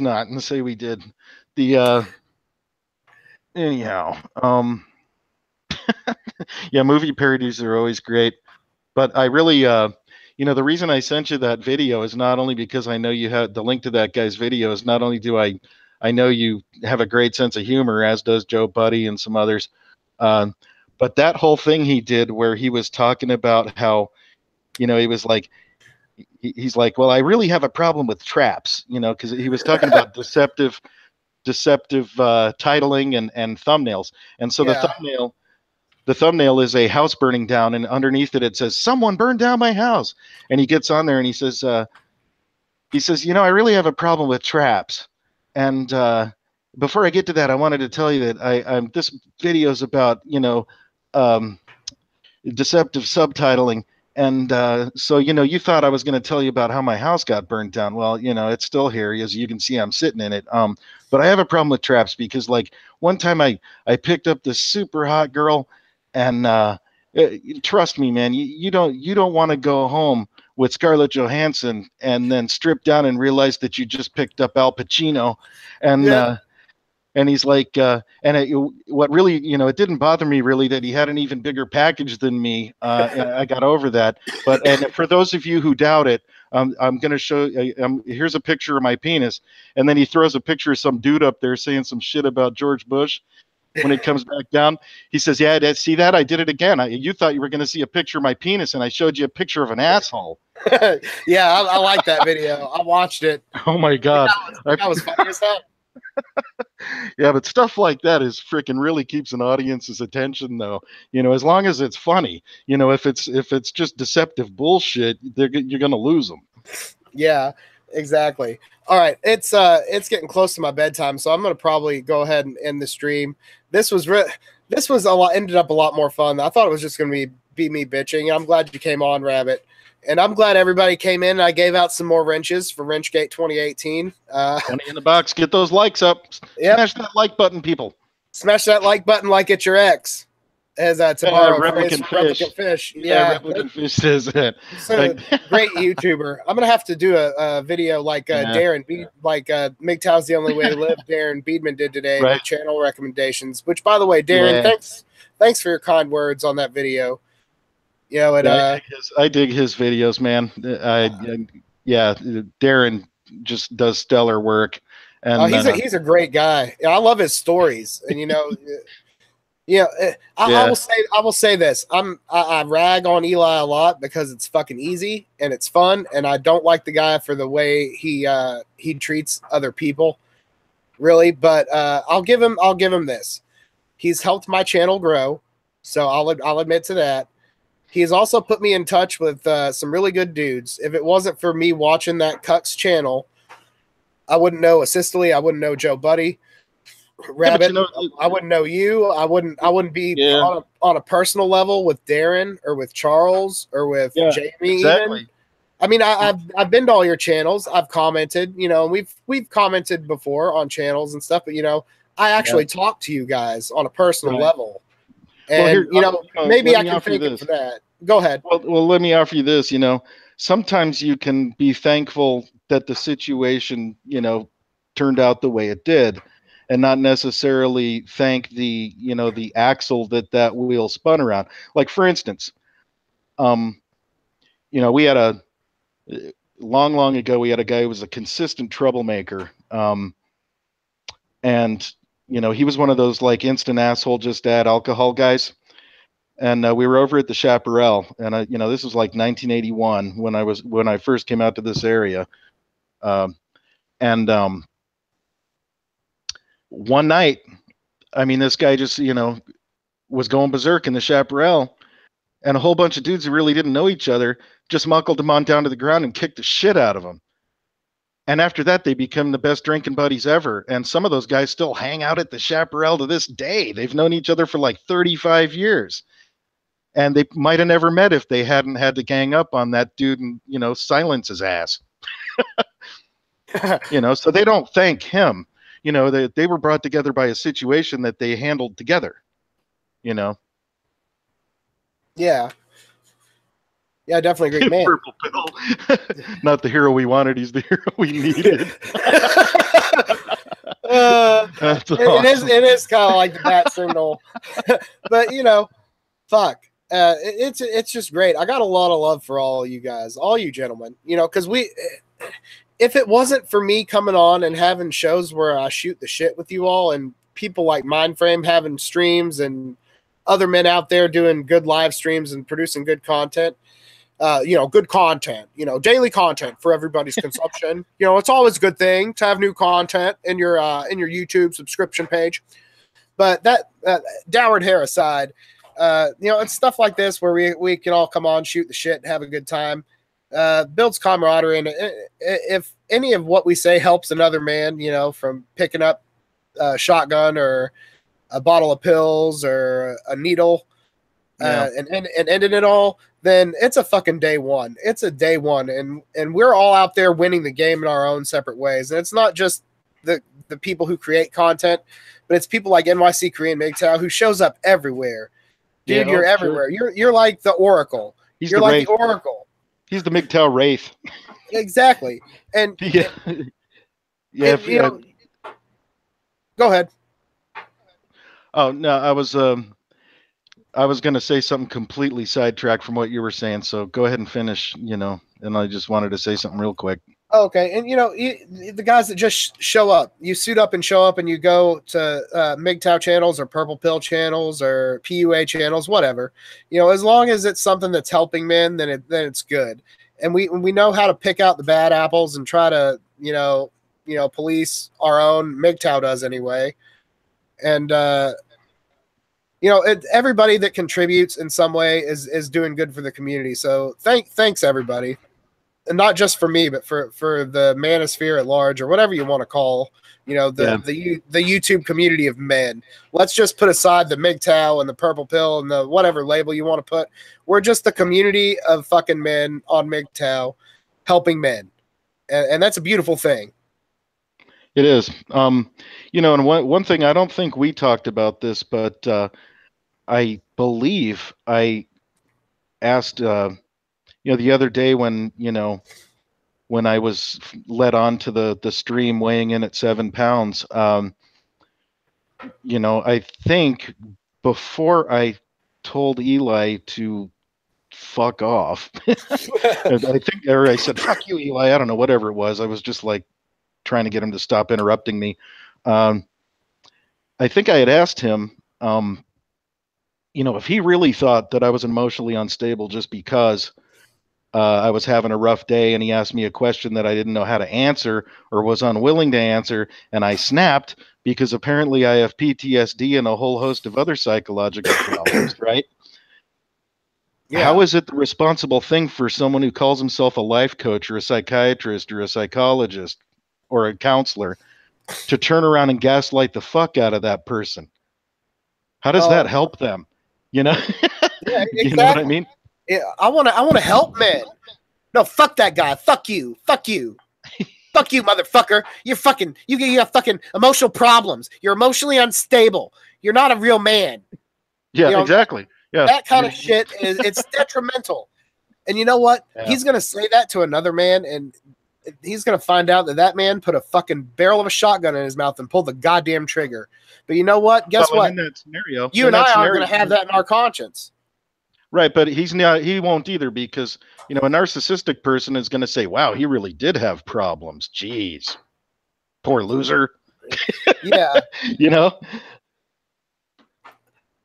not say we did. Anyhow, yeah, movie parodies are always great, but I really, the reason I sent you that video is not only because I know you have the link to that guy's video. Is not only do I know you have a great sense of humor, as does Joe Buddy and some others, but that whole thing he did where he was talking about how, he was like, he's like, well, I really have a problem with traps, because he was talking about deceptive titling and thumbnails, and so the thumbnail is a house burning down, and underneath it says, "Someone burned down my house." And he gets on there and he says, I really have a problem with traps. And before I get to that, I wanted to tell you that this video is about, deceptive subtitling. And so, you thought I was going to tell you about how my house got burned down. Well, it's still here. As you can see, I'm sitting in it. But I have a problem with traps because, like, one time I picked up this super hot girl, and trust me, man, you don't want to go home with Scarlett Johansson and then strip down and realize that you just picked up Al Pacino, and and he's like, what really, it didn't bother me really that he had an even bigger package than me. I got over that. And for those of you who doubt it, I'm going to show. Here's a picture of my penis, and then he throws a picture of some dude up there saying some shit about George Bush. When it comes back down, he says, "Yeah, see that? I did it again. You thought you were going to see a picture of my penis, and I showed you a picture of an asshole." Yeah, I like that video. I watched it. Oh my God, that was funny as hell. Yeah, but stuff like that is freaking really keeps an audience's attention, though. As long as it's funny. If it's just deceptive bullshit, you're gonna lose them. Yeah, exactly. All right, it's getting close to my bedtime, so I'm gonna probably go ahead and end the stream. This was ended up a lot more fun. I thought it was just gonna be me bitching. I'm glad you came on, Rabbit. And I'm glad everybody came in. I gave out some more wrenches for Wrenchgate 2018. 20 in the box. Get those likes up. Yep. Smash that like button, people. Smash that like button like it's your ex. As tomorrow, Replicant Fish. Yeah, Replicant Fish says that. So, great YouTuber. I'm gonna have to do a video like Darren, like MGTOW's the only way to live. Darren Beedman did today with channel recommendations. Which, by the way, Darren, thanks for your kind words on that video. I dig his videos, man. Darren just does stellar work, and he's a great guy. I love his stories, and I will say this: I rag on Eli a lot because it's fucking easy and it's fun, and I don't like the guy for the way he treats other people, really. But I'll give him this: he's helped my channel grow, so I'll admit to that. He's also put me in touch with some really good dudes. If it wasn't for me watching that Cuck's channel, I wouldn't know Assistly. I wouldn't know Joe Buddy, Rabbit. I wouldn't know you. I wouldn't be on a personal level with Darren or with Charles or with Jamie. Exactly. Even. I mean, I've been to all your channels. I've commented. We've commented before on channels and stuff. But I actually talk to you guys on a personal level. And maybe I can thank him for that. Go ahead. Well, let me offer you this. Sometimes you can be thankful that the situation, turned out the way it did, and not necessarily thank the axle that wheel spun around. Like, for instance, we had a long ago, we had a guy who was a consistent troublemaker, and you know, he was one of those like instant asshole, just add alcohol guys. And we were over at the Chaparral, and you know, this was like 1981 when I first came out to this area. Um, and One night, I mean, this guy just, you know, was going berserk in the Chaparral, and a whole bunch of dudes who really didn't know each other just muckled him on down to the ground and kicked the shit out of him. And after that, they become the best drinking buddies ever. And some of those guys still hang out at the Chaparral to this day. They've known each other for like 35 years. And they might have never met if they hadn't had to gang up on that dude and, you know, silence his ass. You know, so they don't thank him. You know, they were brought together by a situation that they handled together, you know. Yeah. Yeah, I definitely agree. Man. Purple Pill. Not the hero we wanted, he's the hero we needed. That's awesome. It is kind of like the bat signal. But, you know, fuck. It's just great. I got a lot of love for all you guys, all you gentlemen, you know, because if it wasn't for me coming on and having shows where I shoot the shit with you all and people like Mindframe having streams and other men out there doing good live streams and producing good content, you know, good content, you know, daily content for everybody's consumption. You know, it's always a good thing to have new content in your YouTube subscription page. But that downward hair aside, you know, it's stuff like this where we can all come on, shoot the shit, and have a good time. Builds camaraderie, and if any of what we say helps another man, you know, from picking up a shotgun or a bottle of pills or a needle, and ending it all, then it's a fucking day one. It's a day one, and we're all out there winning the game in our own separate ways. And it's not just the people who create content, but it's people like NYC Korean MGTOW who shows up everywhere. Dude, you're everywhere. Sure. You're like the Oracle. You're like the Oracle. He's the MGTOW Wraith. Exactly. And yeah. And, you know, go ahead. Oh no, I was going to say something completely sidetracked from what you were saying. So go ahead and finish, you know, and I just wanted to say something real quick. Okay. And, you know, the guys that just show up, you suit up and show up and you go to MGTOW channels or Purple Pill channels or PUA channels, whatever, you know, as long as it's something that's helping men, then it's good. And we know how to pick out the bad apples and try to, you know, police our own. MGTOW does anyway. And, you know, everybody that contributes in some way is doing good for the community. So thanks everybody. And not just for me, but for the manosphere at large, or whatever you want to call, you know, the YouTube community of men. Let's just put aside the MGTOW and the Purple Pill and the whatever label you want to put. We're just the community of fucking men on MGTOW helping men. And that's a beautiful thing. It is. You know, and one thing, I don't think we talked about this, but I believe I asked, you know, the other day when I was led on to the stream weighing in at 7 pounds, you know, I think before I told Eli to fuck off, I said, fuck you, Eli. I don't know, whatever it was. I was just like trying to get him to stop interrupting me. I think I had asked him, you know, if he really thought that I was emotionally unstable just because I was having a rough day and he asked me a question that I didn't know how to answer or was unwilling to answer, and I snapped because apparently I have PTSD and a whole host of other psychological problems, right? Yeah. How is it the responsible thing for someone who calls himself a life coach or a psychiatrist or a psychologist or a counselor to turn around and gaslight the fuck out of that person? How does that help them? You know? Yeah, exactly. You know what I mean? Yeah, I want to help men. No, fuck that guy. Fuck you. Fuck you. Fuck you, motherfucker. You have fucking emotional problems. You're emotionally unstable. You're not a real man. Yeah, you know, exactly. Yeah. That kind of shit it's detrimental. And you know what? Yeah. He's going to say that to another man, and he's going to find out that man put a fucking barrel of a shotgun in his mouth and pulled the goddamn trigger. But you know what? Guess what? In that scenario, you and I aren't going to have that in our conscience. Right, but he won't either, because, you know, a narcissistic person is going to say, wow, he really did have problems. Jeez. Poor loser. Yeah. You know?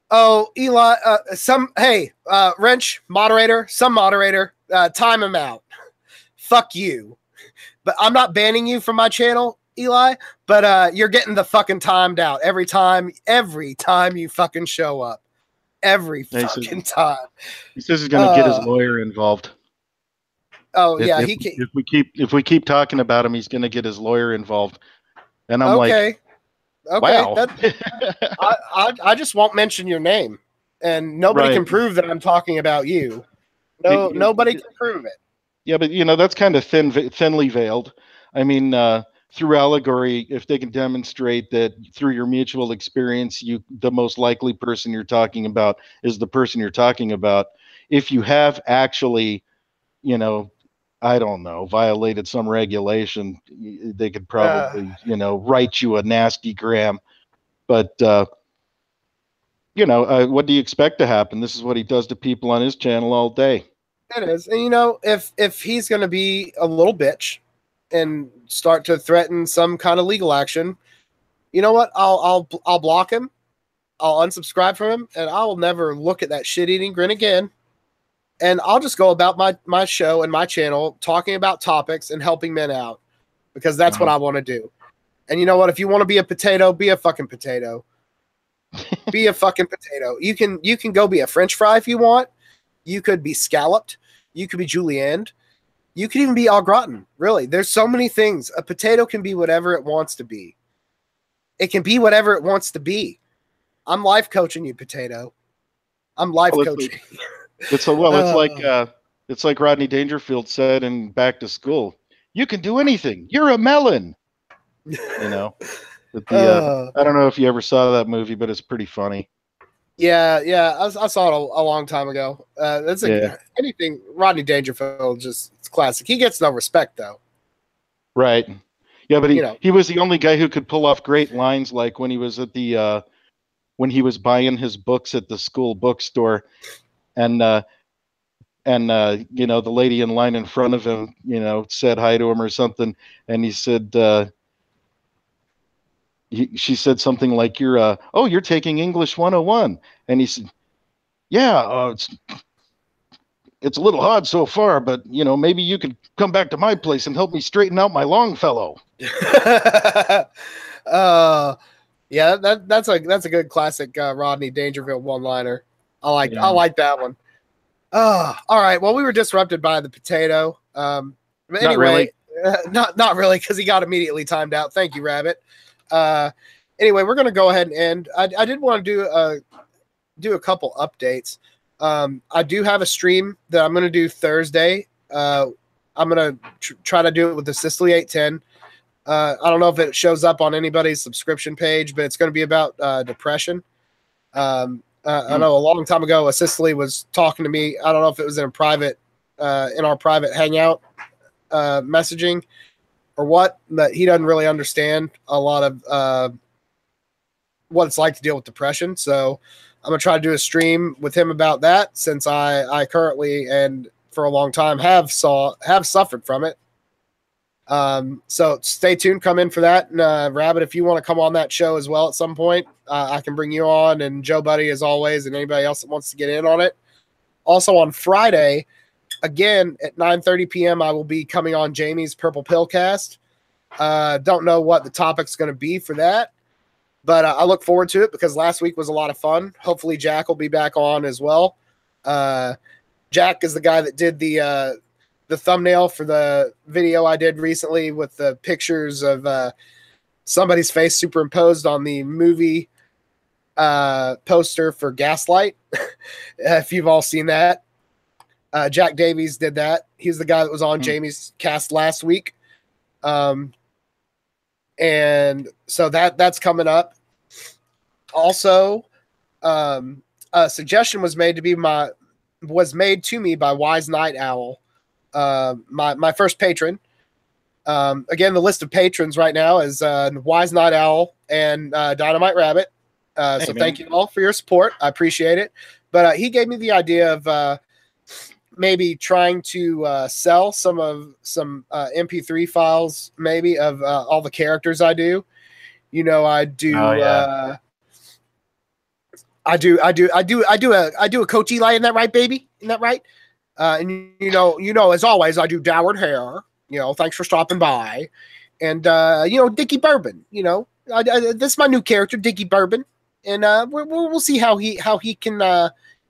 Oh, Eli, Wrench, moderator, time him out. Fuck you. But I'm not banning you from my channel, Eli, but you're getting the fucking timed out every time you fucking show up. Every fucking time. He says he's going to get his lawyer involved. Oh, yeah. If we keep talking about him, he's going to get his lawyer involved. And I'm okay. Wow. I just won't mention your name. And nobody can prove that I'm talking about you. Nobody can prove it. Yeah, but that's kind of thinly veiled. I mean, through allegory, if they can demonstrate that through your mutual experience, the most likely person you're talking about is the person you're talking about. If you have actually, I don't know, violated some regulation, they could probably, write you a nasty gram. But what do you expect to happen? This is what he does to people on his channel all day. It is. And if he's going to be a little bitch and start to threaten some kind of legal action, you know what? I'll block him. I'll unsubscribe from him, and I'll never look at that shit-eating grin again. And I'll just go about my show and my channel talking about topics and helping men out, because that's what I want to do. And you know what? If you want to be a potato, be a fucking potato. Be a fucking potato. You can go be a French fry if you want. You could be scalloped. You could be julienned. You could even be au gratin. Really, there's so many things. A potato can be whatever it wants to be. It can be whatever it wants to be. I'm life coaching you, potato. I'm life coaching. It's like Rodney Dangerfield said in Back to School. You can do anything. You're a melon. But I don't know if you ever saw that movie, but it's pretty funny. Yeah, I saw it a long time ago. Anything Rodney Dangerfield, it's classic. He gets no respect though. Right. Yeah, but he was the only guy who could pull off great lines, like when he was at when he was buying his books at the school bookstore, and the lady in line in front of him, said hi to him or something, and he said. She said something like, "You're taking English 101," and he said, "Yeah, it's a little hard so far, but maybe you could come back to my place and help me straighten out my Longfellow." Yeah, that's a good classic Rodney Dangerfield one-liner. I like that one. All right. Well, we were disrupted by the potato. But anyway, not really, because he got immediately timed out. Thank you, Rabbit. Anyway, we're going to go ahead and end. I did want to do a couple updates. I do have a stream that I'm going to do Thursday. I'm going to try to do it with the Sicily 810. I don't know if it shows up on anybody's subscription page, but it's going to be about depression. I know a long time ago, a Sicily was talking to me. I don't know if it was in our private hangout messaging or what, but he doesn't really understand a lot of what it's like to deal with depression. So I'm going to try to do a stream with him about that, since I currently and for a long time have suffered from it. So stay tuned, come in for that. And Rabbit, if you want to come on that show as well at some point, I can bring you on, and Joe Buddy as always, and anybody else that wants to get in on it. Also on Friday, again at 9:30 p.m., I will be coming on Jamie's Purple Pill Cast. Don't know what the topic's going to be for that, but I look forward to it, because last week was a lot of fun. Hopefully Jack will be back on as well. Jack is the guy that did the thumbnail for the video I did recently with the pictures of somebody's face superimposed on the movie poster for Gaslight. If you've all seen that. Jack Davies did that. He's the guy that was on Jamie's cast last week. And so that's coming up. Also, a suggestion was made to me by WiseNiteOwl, my first patron. Again, the list of patrons right now is WiseNiteOwl and Dynamite Rabbit. So thank you all for your support. I appreciate it. But he gave me the idea of maybe trying to sell some MP3 files, maybe of all the characters I do, You know, I do. Oh, yeah. I do a Coach Eli. Isn't that right, baby? Isn't that right? And you know, as always, I do Dowered Hair. You know, thanks for stopping by. And you know, Dickie Bourbon. You know, this is my new character, Dickie Bourbon, and we'll see how he can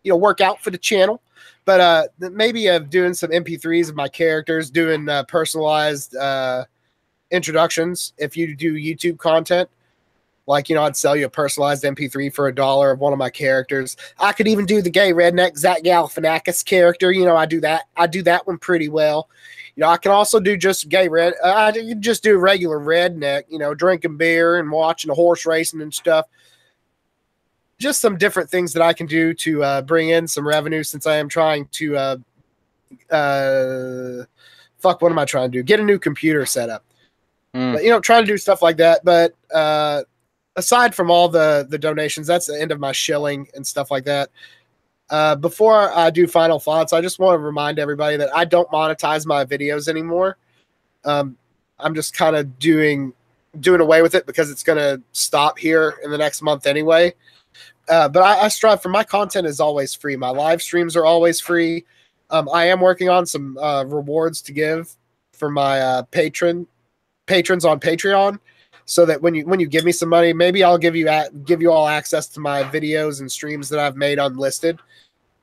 you know, work out for the channel. But maybe doing some MP3s of my characters, doing personalized introductions. If you do YouTube content, like, you know, I'd sell you a personalized MP3 for $1 of one of my characters. I could even do the gay redneck Zach Galifianakis character. You know, I do that one pretty well. You know, I can also do just gay red. I can just do regular redneck, you know, drinking beer and watching a horse racing and stuff. Just some different things that I can do to bring in some revenue, since I am trying to what am I trying to do? Get a new computer set up. But, you know, trying to do stuff like that. But aside from all the donations, that's the end of my shilling and stuff like that. Before I do final thoughts, I just want to remind everybody that I don't monetize my videos anymore. I'm just kind of doing away with it because it's going to stop here in the next month anyway. But I strive for, my content is always free. My live streams are always free. I am working on some rewards to give for my patrons on Patreon, so that when you give me some money, maybe I'll give you all access to my videos and streams that I've made unlisted.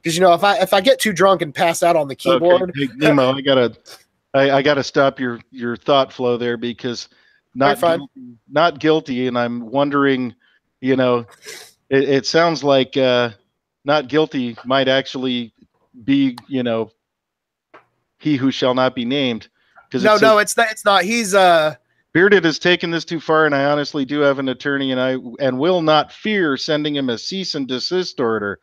Because, you know, if I get too drunk and pass out on the keyboard, okay, Nemo, I gotta stop your thought flow there, because not guilty, and I'm wondering, you know, it sounds like not guilty might actually be, you know, he who shall not be named. No, it's not. He's Bearded has taken this too far, and I honestly do have an attorney, and will not fear sending him a cease and desist order.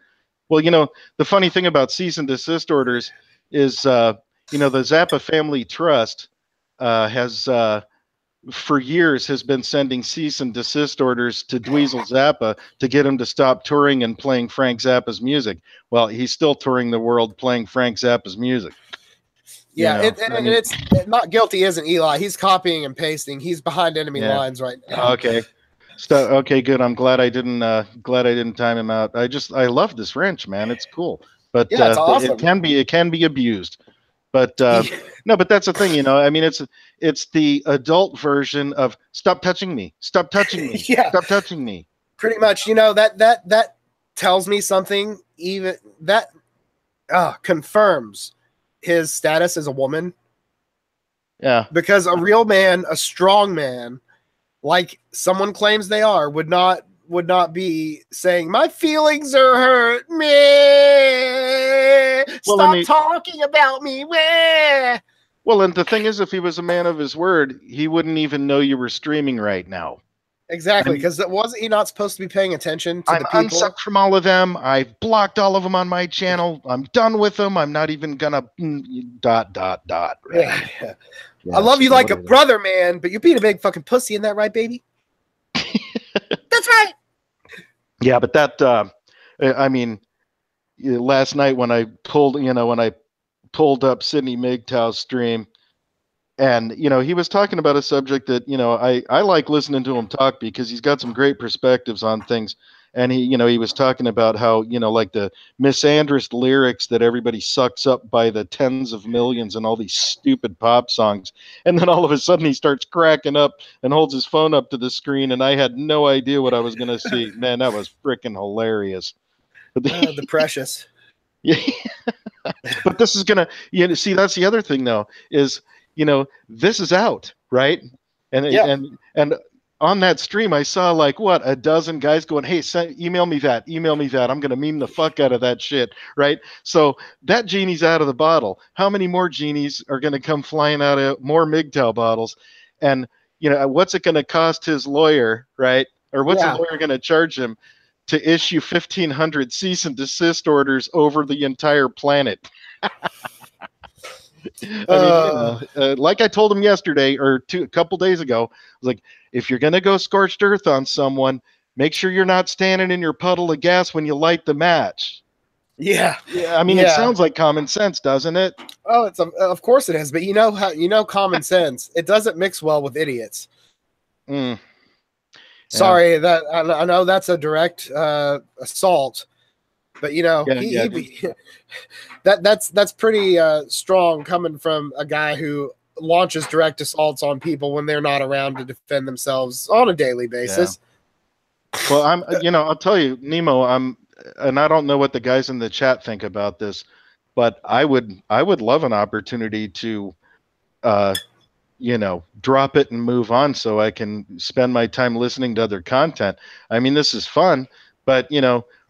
Well, you know, the funny thing about cease and desist orders is, you know, the Zappa Family Trust has for years has been sending cease and desist orders to Dweezil Zappa to get him to stop touring and playing Frank Zappa's music. Well, he's still touring the world playing Frank Zappa's music. Yeah, you know, it's not guilty, isn't Eli? He's copying and pasting. He's behind enemy lines right now. Okay. Okay, good. I'm glad I didn't time him out. I love this wrench, man. It's cool, but yeah, it's awesome. It can be abused. But no, but that's the thing, you know. I mean, it's the adult version of stop touching me, stop touching me, stop touching me. Pretty much, you know, that tells me something. Even that confirms his status as a woman. Yeah, because a real man, a strong man, like someone claims they are, would not be saying my feelings are hurt. Meh. Stop talking about me. Meh. Well, and the thing is, if he was a man of his word, he wouldn't even know you were streaming right now. Exactly, because wasn't he not supposed to be paying attention to the people? I'm unsucked from all of them. I've blocked all of them on my channel. I'm done with them. I'm not even gonna ... Right? Yeah. I love you like a brother, man, but you're being a big fucking pussy. Isn't that right, baby? That's right. Yeah, but that I mean, last night when I pulled up Sidney MGTOW's stream, and, you know, he was talking about a subject that, you know, I like listening to him talk, because he's got some great perspectives on things. And he was talking about how, you know, like the misandrist lyrics that everybody sucks up by the tens of millions and all these stupid pop songs. And then all of a sudden he starts cracking up and holds his phone up to the screen, and I had no idea what I was going to see. Man, that was freaking hilarious. The precious. Yeah. But this is going to, you know, see, that's the other thing, though, is, you know, this is out, right? And on that stream, I saw like a dozen guys going, "Hey, email me that. I'm gonna meme the fuck out of that shit," right? So that genie's out of the bottle. How many more genies are gonna come flying out of more MGTOW bottles? And, you know, what's it gonna cost his lawyer, right? Or what's his lawyer gonna charge him to issue 1,500 cease and desist orders over the entire planet? I mean, you know, like I told him yesterday or a couple days ago, I was like, if you're going to go scorched earth on someone, make sure you're not standing in your puddle of gas when you light the match. Yeah. I mean, it sounds like common sense, doesn't it? Oh, of course it is. But you know common sense, it doesn't mix well with idiots. Sorry, that I know that's a direct assault, but you know that's pretty strong coming from a guy who launches direct assaults on people when they're not around to defend themselves on a daily basis. Well, I'll tell you, Nemo, and I don't know what the guys in the chat think about this, but I would love an opportunity to, drop it and move on so I can spend my time listening to other content. I mean, this is fun, but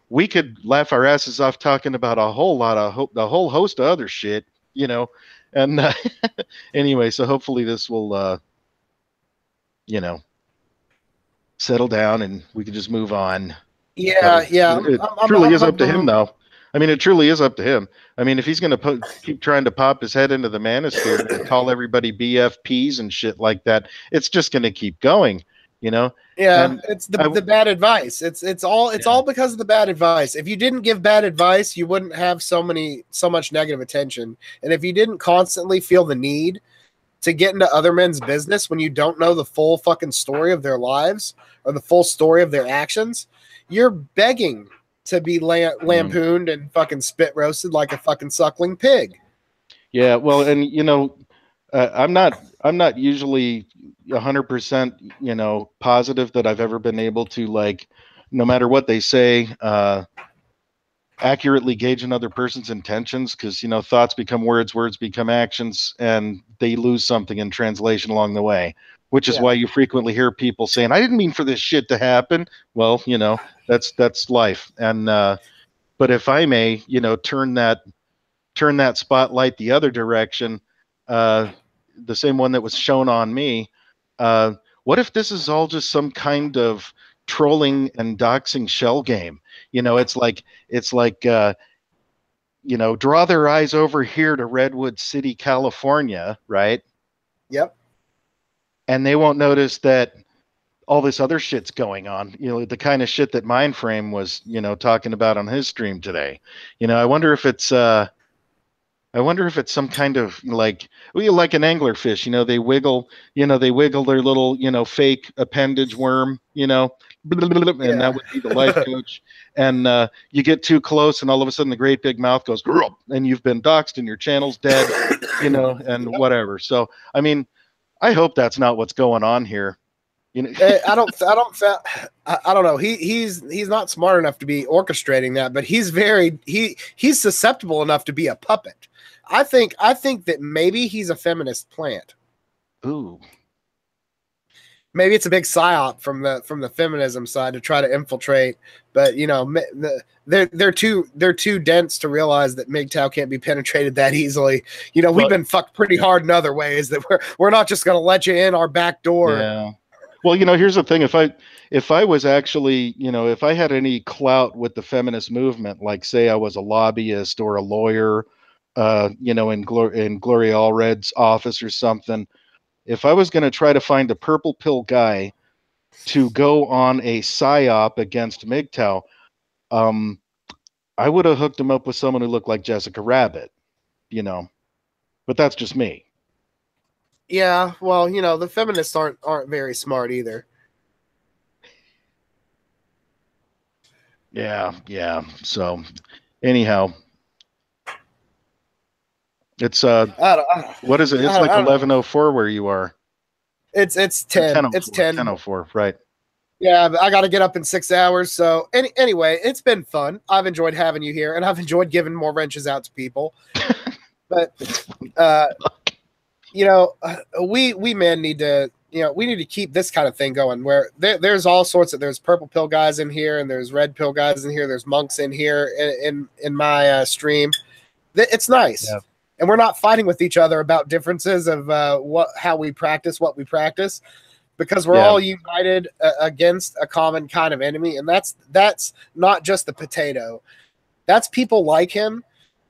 we could laugh our asses off talking about a whole lot of the whole host of other shit, and anyway, so hopefully this will, settle down and we can just move on. It truly is up to him, though. I mean, it truly is up to him. I mean, if he's going to keep trying to pop his head into the manosphere and call everybody BFPs and shit like that, it's just going to keep going, Yeah, and it's the bad advice. It's all because of the bad advice. If you didn't give bad advice, you wouldn't have so much negative attention. And if you didn't constantly feel the need to get into other men's business when you don't know the full fucking story of their lives or the full story of their actions, you're begging to be lampooned and fucking spit roasted like a fucking suckling pig. Yeah, well, and I'm not usually 100% positive that I've ever been able to, like, no matter what they say, accurately gauge another person's intentions, because thoughts become words, words become actions, and they lose something in translation along the way, which is why you frequently hear people saying, I didn't mean for this shit to happen. Well, that's life. And but if I may, turn that spotlight the other direction, the same one that was shown on me, what if this is all just some kind of trolling and doxing shell game? It's like draw their eyes over here to Redwood City, California, right? Yep. And they won't notice that all this other shit's going on, the kind of shit that Mindframe was, talking about on his stream today. I wonder if it's some kind of like an anglerfish, they wiggle their little, fake appendage worm, and that would be the life coach. And you get too close and all of a sudden the great big mouth goes, and you've been doxxed and your channel's dead, and whatever. So, I mean, I hope that's not what's going on here. I don't know. He's not smart enough to be orchestrating that, but he's susceptible enough to be a puppet. I think that maybe he's a feminist plant. Ooh. Maybe it's a big psyop from the feminism side to try to infiltrate, but they're too dense to realize that MGTOW can't be penetrated that easily. We've been fucked pretty hard in other ways that we're not just going to let you in our back door. Yeah. Well, here's the thing. If I was actually, if I had any clout with the feminist movement, like say I was a lobbyist or a lawyer, in Gloria Allred's office or something, if I was going to try to find a purple pill guy to go on a psyop against MGTOW, I would have hooked him up with someone who looked like Jessica Rabbit, but that's just me. Yeah, well, the feminists aren't very smart either. Yeah. So, anyhow, it's what is it? It's like 11:04 where you are. It's 10. It's 10:04, right? Yeah, but I got to get up in 6 hours. So anyway, it's been fun. I've enjoyed having you here, and I've enjoyed giving more wrenches out to people. But we men need to, we need to keep this kind of thing going where there's all sorts of, there's purple pill guys in here and there's red pill guys in here. There's monks in here in my stream. It's nice. Yeah. And we're not fighting with each other about differences of how we practice what we practice, because we're all united against a common kind of enemy. And that's not just the potato. That's people like him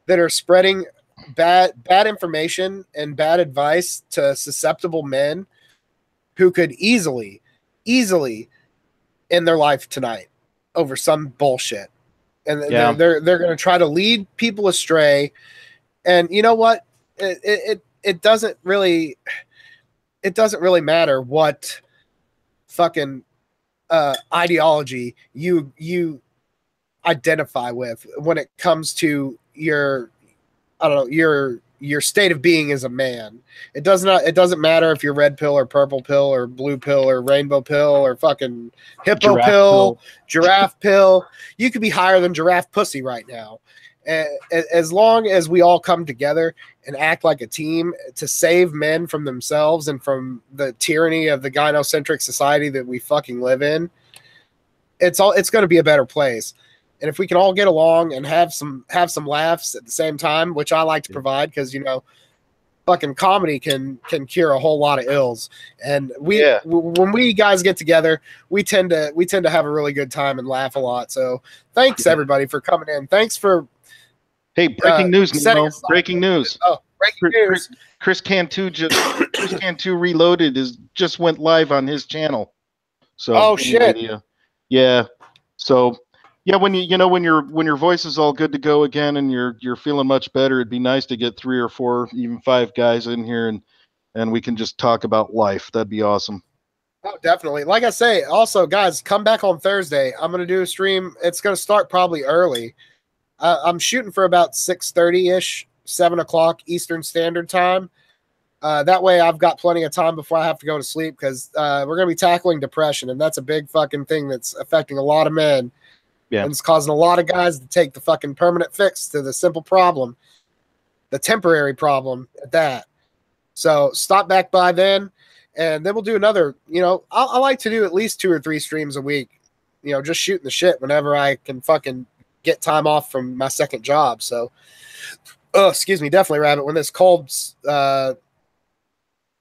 that are spreading bad information and bad advice to susceptible men who could easily end their life tonight over some bullshit. And they're going to try to lead people astray. And you know what? It doesn't really matter what fucking ideology you identify with when it comes to your, I don't know, your state of being as a man. It doesn't matter if you're red pill or purple pill or blue pill or rainbow pill or fucking hippo pill, giraffe pill. You could be higher than giraffe pussy right now. As long as we all come together and act like a team to save men from themselves and from the tyranny of the gynocentric society that we fucking live in, it's going to be a better place. And if we can all get along and have some laughs at the same time, which I like to provide, because, you know, fucking comedy can cure a whole lot of ills. And when we guys get together, we tend to have a really good time and laugh a lot. So thanks everybody for coming in. Thanks for. Hey, breaking news, Nemo. Breaking news. Oh, breaking news. Chris Cantu Reloaded just went live on his channel. So oh shit. Yeah. So yeah, when your voice is all good to go again and you're feeling much better, it'd be nice to get 3 or 4, even 5 guys in here and we can just talk about life. That'd be awesome. Oh, definitely. Like I say, also guys, come back on Thursday. I'm gonna do a stream. It's gonna start probably early. I'm shooting for about 6:30-ish, 7 o'clock Eastern Standard Time. That way I've got plenty of time before I have to go to sleep, because we're going to be tackling depression, and that's a big fucking thing that's affecting a lot of men. Yeah. And it's causing a lot of guys to take the fucking permanent fix to the simple problem, the temporary problem at that. So stop back by then, and then we'll do another, you know, I like to do at least 2 or 3 streams a week, you know, just shooting the shit whenever I can fucking get time off from my second job. So, excuse me, definitely, Rabbit, when this cold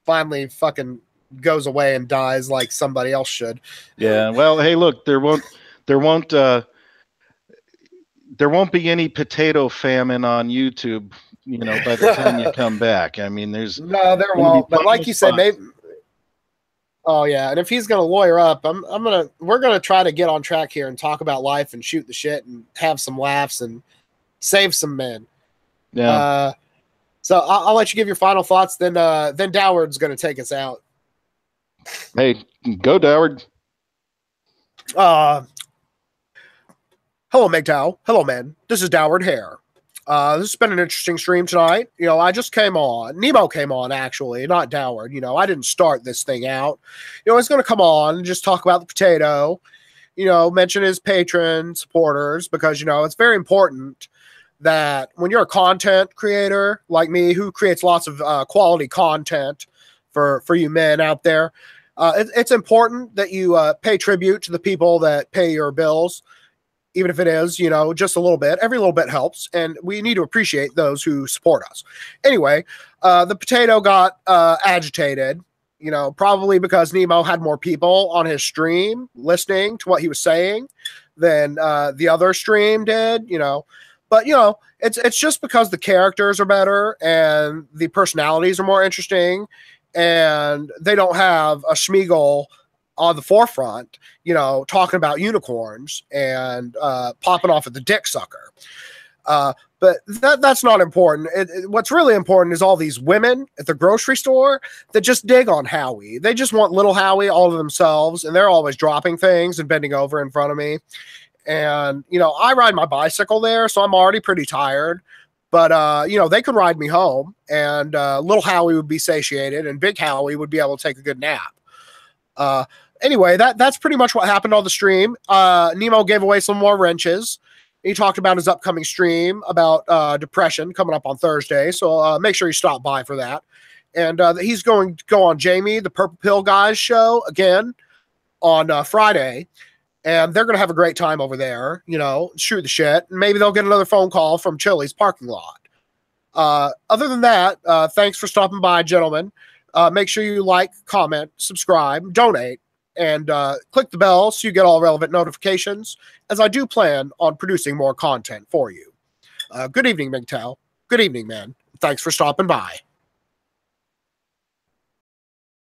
finally fucking goes away and dies like somebody else should. Yeah. Well, hey, look, there won't be any potato famine on YouTube, you know, by the time you come back. I mean, there won't. But like you said, maybe. Oh yeah, and if he's gonna lawyer up, we're gonna try to get on track here and talk about life and shoot the shit and have some laughs and save some men. Yeah. So I'll let you give your final thoughts. Then Doward's gonna take us out. Hey, go Doward. Hello, MGTOW. Hello, man. This is Doward Hare. This has been an interesting stream tonight. You know, I just came on. Nemo came on, actually, not Doward. You know, I didn't start this thing out. You know, he's going to come on and just talk about the potato, you know, mention his patron supporters, because, you know, it's very important that when you're a content creator like me, who creates lots of quality content for you men out there, it's important that you pay tribute to the people that pay your bills. Even if it is, you know, just a little bit, every little bit helps. And we need to appreciate those who support us. Anyway, the potato got agitated, you know, probably because Nemo had more people on his stream listening to what he was saying than the other stream did, you know. But, you know, it's just because the characters are better and the personalities are more interesting and they don't have a Schmeagle on the forefront, you know, talking about unicorns and popping off at the dick sucker. But that's not important. What's really important is all these women at the grocery store that just dig on Howie. They just want little Howie all to themselves, and they're always dropping things and bending over in front of me. And, you know, I ride my bicycle there, so I'm already pretty tired. But, you know, they could ride me home, and little Howie would be satiated, and big Howie would be able to take a good nap. Anyway, that's pretty much what happened on the stream. Nemo gave away some more wrenches. He talked about his upcoming stream about depression coming up on Thursday. So make sure you stop by for that. And he's going to go on Jamie, the Purple Pill Guys show again on Friday. And they're going to have a great time over there, you know, shoot the shit. And maybe they'll get another phone call from Chili's parking lot. Other than that, thanks for stopping by, gentlemen. Make sure you like, comment, subscribe, donate, and click the bell so you get all relevant notifications, as I do plan on producing more content for you. Good evening, MGTOW. Good evening, man. Thanks for stopping by.